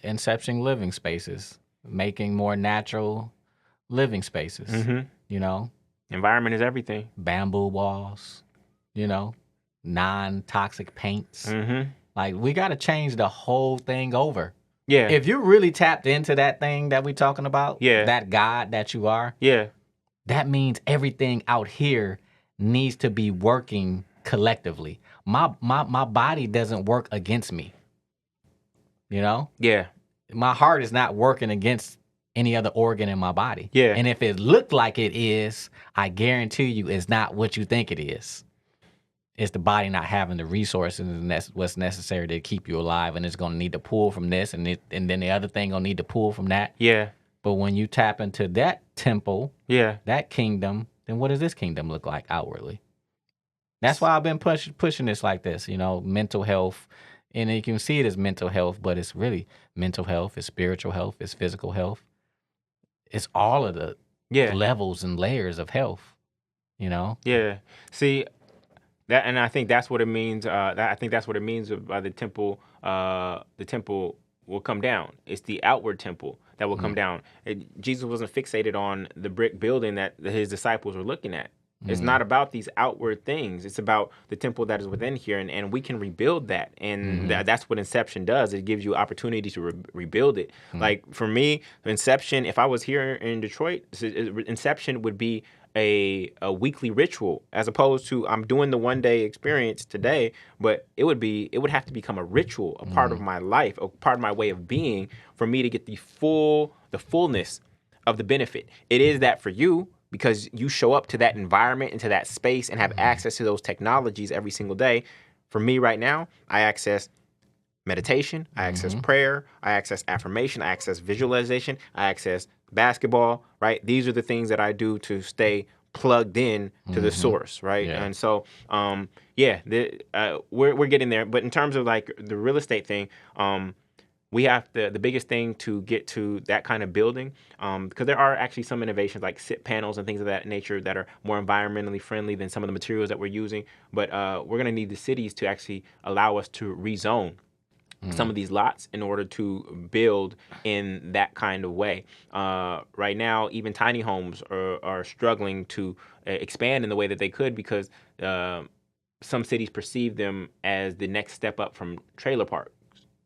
inception living spaces, making more natural living spaces. You know, environment is everything. Bamboo walls, you know, non-toxic paints. Like we got to change the whole thing over. Yeah. If you really tapped into that thing that we're talking about, that God that you are, that means everything out here needs to be working collectively. My body doesn't work against me. You know? Yeah. My heart is not working against any other organ in my body. Yeah. And if it looked like it is, I guarantee you it's not what you think it is. It's the body not having the resources and that's what's necessary to keep you alive, and it's going to need to pull from this, and then the other thing going to need to pull from that. Yeah. But when you tap into that temple, that kingdom, then what does this kingdom look like outwardly? That's why I've been pushing this like this, you know, mental health. And you can see it as mental health, but it's really mental health, it's spiritual health, it's physical health. It's all of the levels and layers of health, you know? Yeah. See, that, and I think that's what it means. I think that's what it means by the temple. The temple will come down. It's the outward temple that will come down. Jesus wasn't fixated on the brick building that his disciples were looking at. It's not about these outward things. It's about the temple that is within here, and we can rebuild that. And that's what Inception does. It gives you opportunity to rebuild it. Like for me, Inception, if I was here in Detroit, Inception would be a weekly ritual, as opposed to I'm doing the one day experience today, but it would have to become a ritual, a part of my life, a part of my way of being, for me to get the fullness of the benefit. It is that for you, because you show up to that environment, into that space, and have access to those technologies every single day. for me right now, I access meditation, I access prayer, I access affirmation, I access visualization, I access basketball, right? These are the things that I do to stay plugged in to the source, right? Yeah. And so, we're getting there. But in terms of like the real estate thing, we have the biggest thing to get to that kind of building, because there are actually some innovations like SIP panels and things of that nature that are more environmentally friendly than some of the materials that we're using. But we're going to need the cities to actually allow us to rezone some of these lots in order to build in that kind of way. Right now, even tiny homes are struggling to expand in the way that they could because some cities perceive them as the next step up from trailer parks.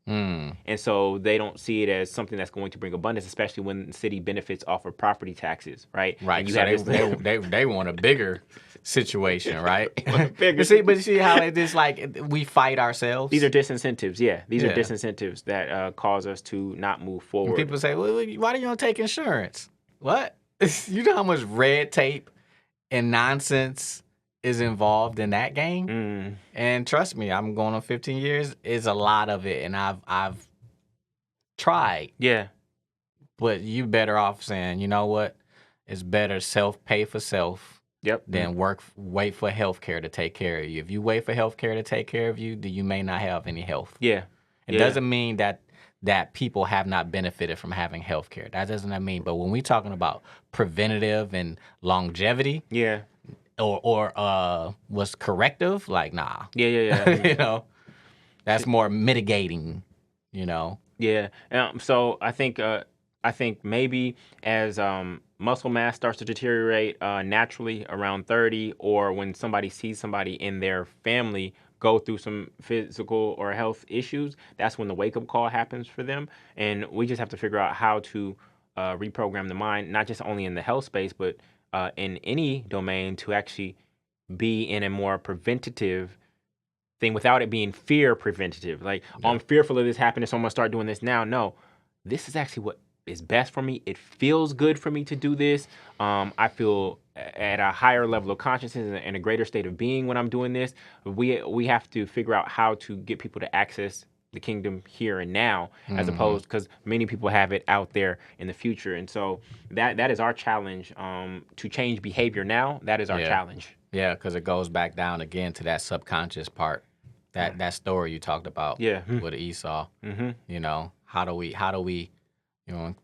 And so they don't see it as something that's going to bring abundance, especially when the city benefits off of property taxes, right? Right. And you So have they want a bigger situation, right? bigger But you see how it is like we fight ourselves. These are disincentives, yeah. These are Yeah. disincentives that cause us to not move And forward. people say, well, why do you don't take insurance? What? You know how much red tape and nonsense is involved in that game? And trust me, I'm going on 15 years. It's a lot of it, and I've tried. Yeah. But you better off saying, you know what? It's better self-pay for self Yep. than wait for healthcare to take care of you. If you wait for healthcare to take care of you, then you may not have any health. Yeah. It doesn't mean that people have not benefited from having healthcare. That doesn't mean. But when we're talking about preventative and longevity, Yeah. or what's corrective, like nah. Yeah. You know, that's more mitigating. You know. Yeah. So I think maybe as muscle mass starts to deteriorate naturally around 30, or when somebody sees somebody in their family go through some physical or health issues, that's when the wake-up call happens for them. And we just have to figure out how to reprogram the mind, not just only in the health space, but in any domain, to actually be in a more preventative thing without it being fear preventative. Like, I'm fearful of this happening, so I'm gonna start doing this now. No, this is actually what is best for me. It feels good for me to do this. I feel at a higher level of consciousness and a greater state of being when I'm doing this. We have to figure out how to get people to access the kingdom here and now, as opposed, because many people have it out there in the future. And so that is our challenge, to change behavior now. That is our challenge. Yeah, because it goes back down again to that subconscious part, that story you talked about. With Esau. You know, how do we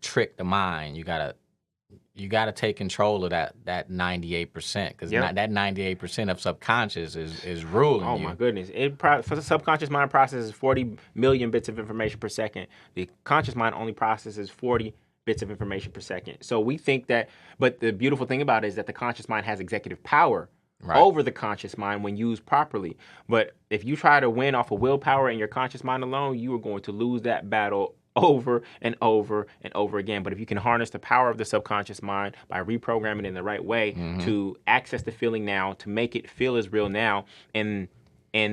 trick the mind? You gotta take control of that 98%, because that 98% of subconscious is ruling Oh you. my goodness! For the subconscious mind processes 40 million bits of information per second. The conscious mind only processes 40 bits of information per second. So we think that, but the beautiful thing about it is that the conscious mind has executive power over the conscious mind when used properly. But if you try to win off of willpower and your conscious mind alone, you are going to lose that battle over and over and over again. But if you can harness the power of the subconscious mind by reprogramming it in the right way to access the feeling now, to make it feel as real now, and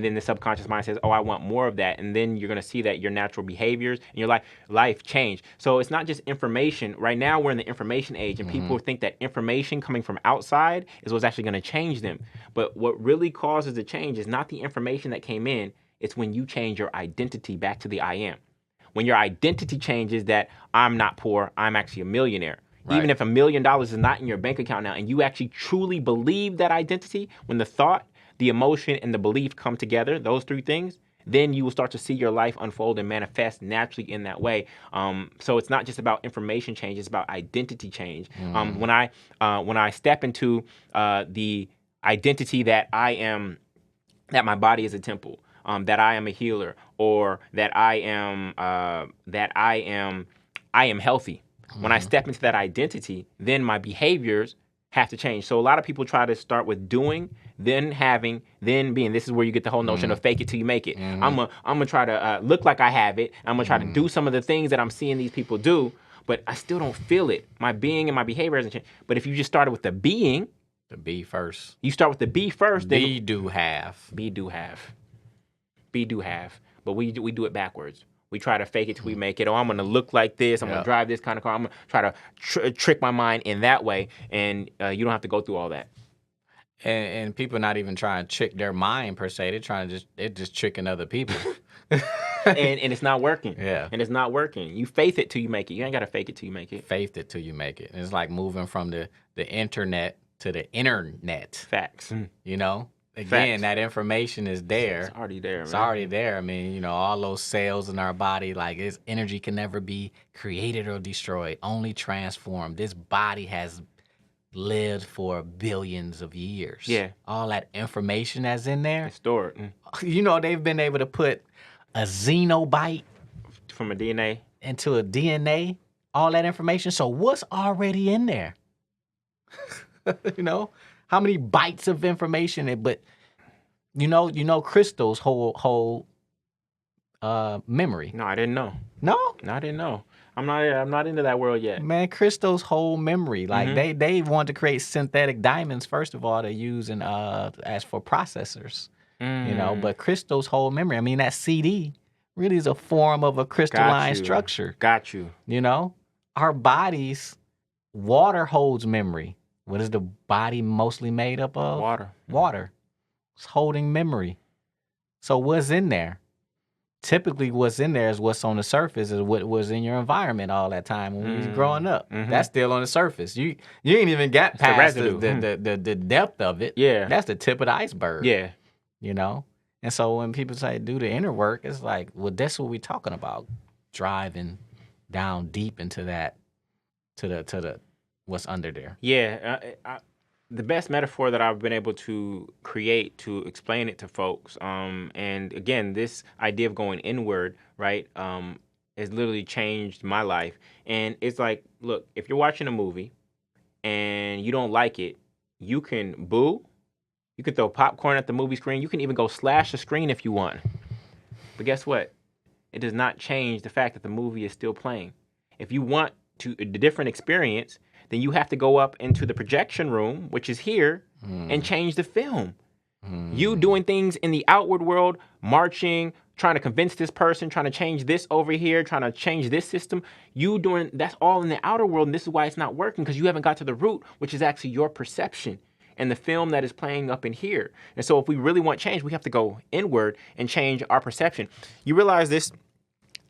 then the subconscious mind says, oh, I want more of that. And then you're going to see that your natural behaviors and your life change. So it's not just information. Right now, we're in the information age, and people think that information coming from outside is what's actually going to change them. But what really causes the change is not the information that came in. It's when you change your identity back to the I am. When your identity changes that I'm not poor, I'm actually a millionaire. Right. Even if $1 million is not in your bank account now, and you actually truly believe that identity, when the thought, the emotion, and the belief come together, those three things, then you will start to see your life unfold and manifest naturally in that way. So it's not just about information change; it's about identity change. When I step into the identity that I am, that my body is a temple, that I am a healer, or that I am healthy. When I step into that identity, then my behaviors have to change. So a lot of people try to start with doing, then having, then being. This is where you get the whole notion of fake it till you make it. I'm gonna try to look like I have it. I'm gonna try to do some of the things that I'm seeing these people do, but I still don't feel it. My being and my behavior hasn't changed. But if you just started with the being, The be first. you start with the be first. Then Be do have. be do have, but we do it backwards. We try to fake it till we make it. Oh, I'm going to look like this. I'm going to drive this kind of car. I'm going to try to trick my mind in that way. And you don't have to go through all that. And people not even trying to trick their mind per se. They're just tricking other people. and it's not working. Yeah. And it's not working. You faith it till you make it. You ain't gotta fake it till you make it. Faith it till you make it. It's like moving from the internet to the internet. Facts. You know? Again, Facts. that information is there. It's already there, man. It's already there. I mean, you know, all those cells in our body, like this energy can never be created or destroyed, only transformed. This body has lived for billions of years. Yeah. All that information that's in there. It's stored You know, they've been able to put a xenobite from a DNA. into a DNA, all that information. So what's already in there? You know, how many bytes of information? But you know, crystals hold memory. No, I didn't know. No, No, I didn't know. I'm not into that world yet. man, crystals hold memory. Like they want to create synthetic diamonds first of all to use and as for processors. You know, but crystals hold memory. I mean, that CD really is a form of a crystalline structure. Got you. You know, our bodies, water holds memory. What is the body mostly made up of? Water. Water. It's holding memory. So what's in there? Typically, what's in there is what's on the surface is what was in your environment all that time when you was growing up. That's still on the surface. You ain't even got past the depth of it. Yeah. That's the tip of the iceberg. Yeah. You know? And so when people say do the inner work, it's like, well, that's what we're talking about. Driving down deep into that, to the what's under there. Yeah. The best metaphor that I've been able to create to explain it to folks, and again, this idea of going inward, right, has literally changed my life. And it's like, look, if you're watching a movie and you don't like it, you can boo. You can throw popcorn at the movie screen. You can even go slash the screen if you want. But guess what? It does not change the fact that the movie is still playing. If you want a different experience, then you have to go up into the projection room, which is here, and change the film. You doing things in the outward world, marching, trying to convince this person, trying to change this over here, trying to change this system. You doing, that's all in the outer world, and this is why it's not working, because you haven't got to the root, which is actually your perception and the film that is playing up in here. And so if we really want change, we have to go inward and change our perception. You realize this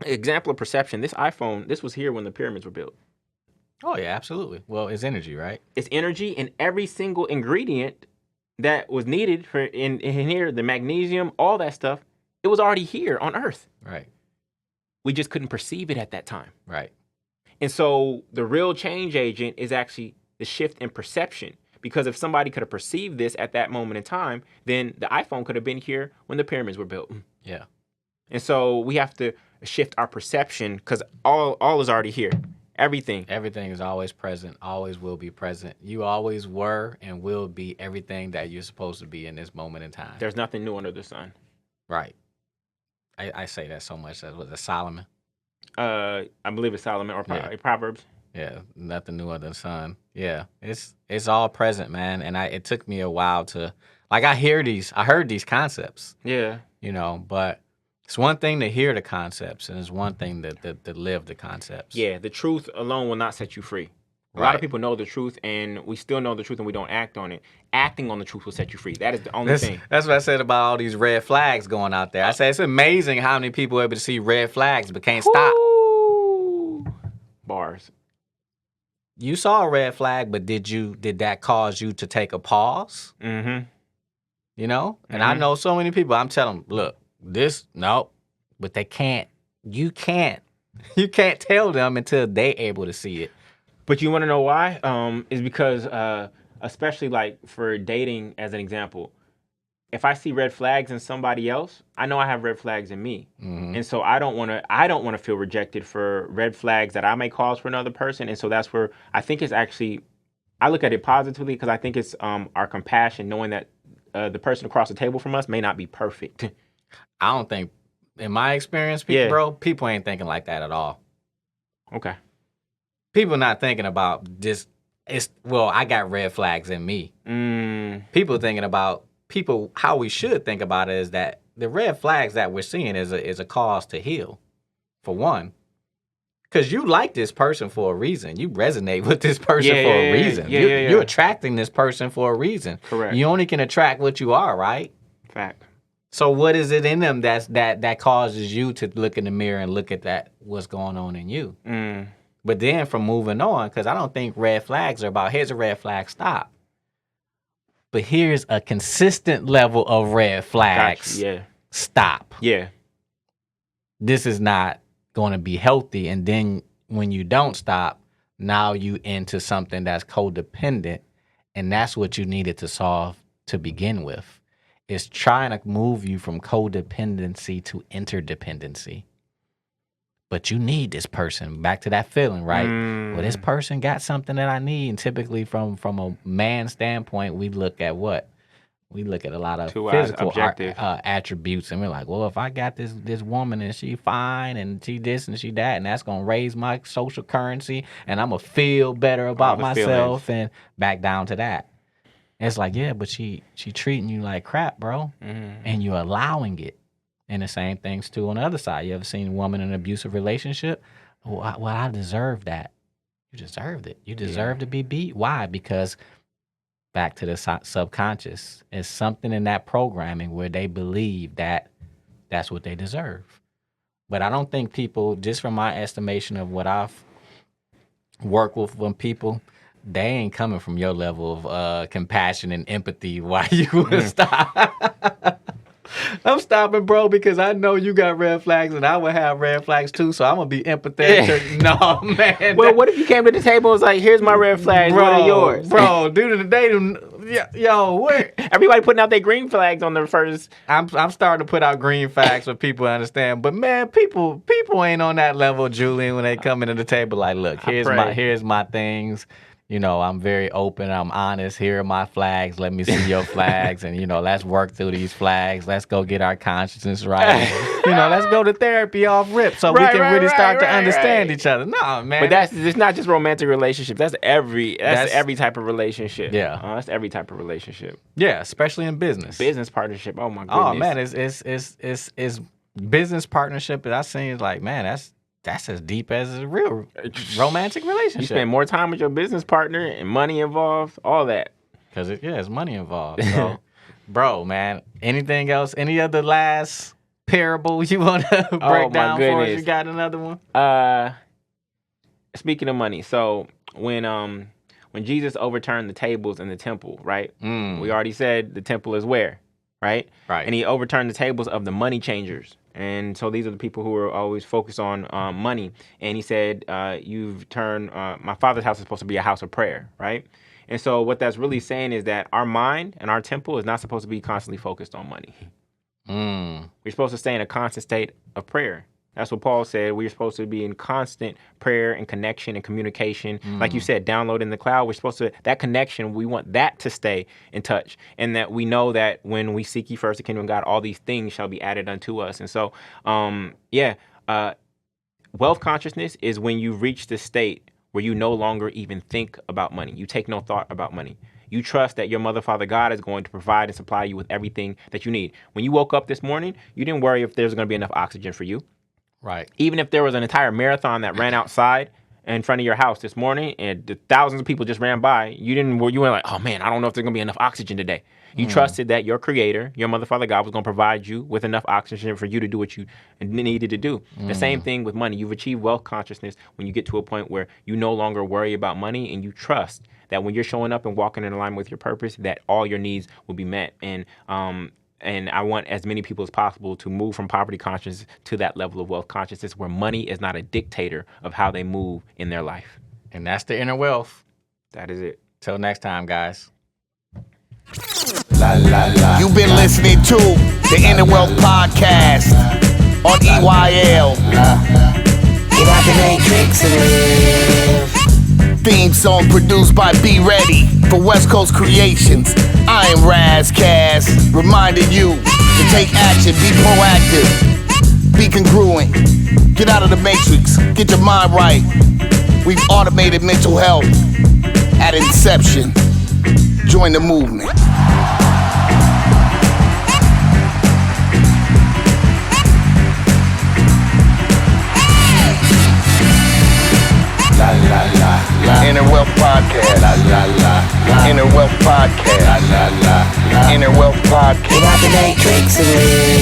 example of perception, this iPhone, this was here when the pyramids were built. Oh, yeah, absolutely. Well, it's energy, right? It's energy, and every single ingredient that was needed for in here, the magnesium, all that stuff, it was already here on Earth. Right. We just couldn't perceive it at that time. Right. And so the real change agent is actually the shift in perception. Because if somebody could have perceived this at that moment in time, then the iPhone could have been here when the pyramids were built. Yeah. And so we have to shift our perception because all is already here. Everything. Everything is always present, always will be present. You always were and will be everything that you're supposed to be in this moment in time. There's nothing new under the sun. Right. I say that so much. That was a Solomon. I believe it's Solomon or Proverbs. Yeah, nothing new under the sun. Yeah, it's all present, man. And it took me a while to, like, I heard these concepts. Yeah. You know, but it's one thing to hear the concepts, and it's one thing to live the concepts. Yeah, the truth alone will not set you free. A lot of people know the truth, and we still know the truth, and we don't act on it. Acting on the truth will set you free. That is the only thing. That's what I said about all these red flags going out there. I said it's amazing how many people are able to see red flags but can't stop. Bars. You saw a red flag, but did that cause you to take a pause? Mm-hmm. You know? And I know so many people, I'm telling them, look, but they can't. You can't tell them until they're able to see it. But you want to know why? Is because, especially like for dating as an example, if I see red flags in somebody else, I know I have red flags in me. And so I don't want to feel rejected for red flags that I may cause for another person. And so that's where I think it's actually, I look at it positively because I think it's our compassion, knowing that the person across the table from us may not be perfect. I don't think, in my experience, people ain't thinking like that at all. Okay. People not thinking about this. I got red flags in me. People thinking about, how we should think about it is that the red flags that we're seeing is a cause to heal, for one. Because you like this person for a reason. You resonate with this person for a reason. You're attracting this person for a reason. Correct. You only can attract what you are, right? Fact. So what is it in them that causes you to look in the mirror and look at that what's going on in you? But then from moving on, because I don't think red flags are about here's a red flag, stop. But here's a consistent level of red flags. Gotcha. Yeah. Stop. Yeah. This is not going to be healthy. And then when you don't stop, now you into something that's codependent. And that's what you needed to solve to begin with. Is trying to move you from codependency to interdependency. But you need this person. Back to that feeling, right? Well, this person got something that I need. And typically from a man standpoint, we look at what? We look at a lot of physical attributes, and we're like, well, if I got this woman and she fine and she this and she that, and that's gonna raise my social currency, and I'm gonna feel better about myself, and back down to that. It's like, yeah, but she treating you like crap, bro, and you're allowing it. And the same things too on the other side. You ever seen a woman in an abusive relationship? Well, I deserve that. You deserved it. You deserve to be beat. Why? Because back to the subconscious. It's something in that programming where they believe that that's what they deserve. But I don't think people, just from my estimation of what I've worked with when people, they ain't coming from your level of compassion and empathy. Why you would stop? I'm stopping, bro, because I know you got red flags and I would have red flags too, so I'm going to be empathetic. No, man. Well, what if you came to the table and was like, here's my red flags, what are yours? Bro, due to the dating, where? Everybody putting out their green flags on their first. I'm starting to put out green flags for people to understand, but man, people ain't on that level, Julian, when they come into the table like, look, here's my things. You know, I'm very open. I'm honest. Here are my flags. Let me see your flags. And, let's work through these flags. Let's go get our consciousness right. Let's go to therapy off rip so we can really start to understand each other. No, man. But it's not just romantic relationships. That's every type of relationship. Yeah. That's every type of relationship. Yeah, especially in business. Business partnership. Oh, my goodness. Oh, man. It's business partnership that I seen is like, man, that's as deep as a real romantic relationship. You spend more time with your business partner and money involved, all that. Because, it's money involved. So, bro, man, anything else? Any other last parable you want to break down for us? You got another one? Speaking of money, so when Jesus overturned the tables in the temple, right? We already said the temple is where, right? Right. And he overturned the tables of the money changers. And so these are the people who are always focused on money. And he said, you've turned, my Father's house is supposed to be a house of prayer, right? And so what that's really saying is that our mind and our temple is not supposed to be constantly focused on money. We're supposed to stay in a constant state of prayer. That's what Paul said. We're supposed to be in constant prayer and connection and communication. Like you said, download in the cloud. We're supposed to, that connection, we want that to stay in touch. And that we know that when we seek ye first the kingdom of God, all these things shall be added unto us. And so, wealth consciousness is when you reach the state where you no longer even think about money. You take no thought about money. You trust that your mother, father, God is going to provide and supply you with everything that you need. When you woke up this morning, you didn't worry if there's going to be enough oxygen for you. Right. Even if there was an entire marathon that ran outside in front of your house this morning and the thousands of people just ran by, you weren't like, oh man, I don't know if there's gonna be enough oxygen today. You trusted that your creator, your mother, father, God was gonna provide you with enough oxygen for you to do what you needed to do. The same thing with money. You've achieved wealth consciousness when you get to a point where you no longer worry about money and you trust that when you're showing up and walking in alignment with your purpose, that all your needs will be met. And I want as many people as possible to move from poverty consciousness to that level of wealth consciousness where money is not a dictator of how they move in their life. And that's the inner wealth. That is it. Till next time, guys. You've been listening to the Inner Wealth Podcast on EYL. Get out the matrix and live. Theme song produced by Be Ready for West Coast Creations. I am Razcast, reminding you to take action, be proactive, be congruent, get out of the matrix, get your mind right. We've automated mental health at inception. Join the movement. Inner Wealth Podcast. Inner Wealth Podcast. Inner Wealth Podcast. Get out the matrix and live.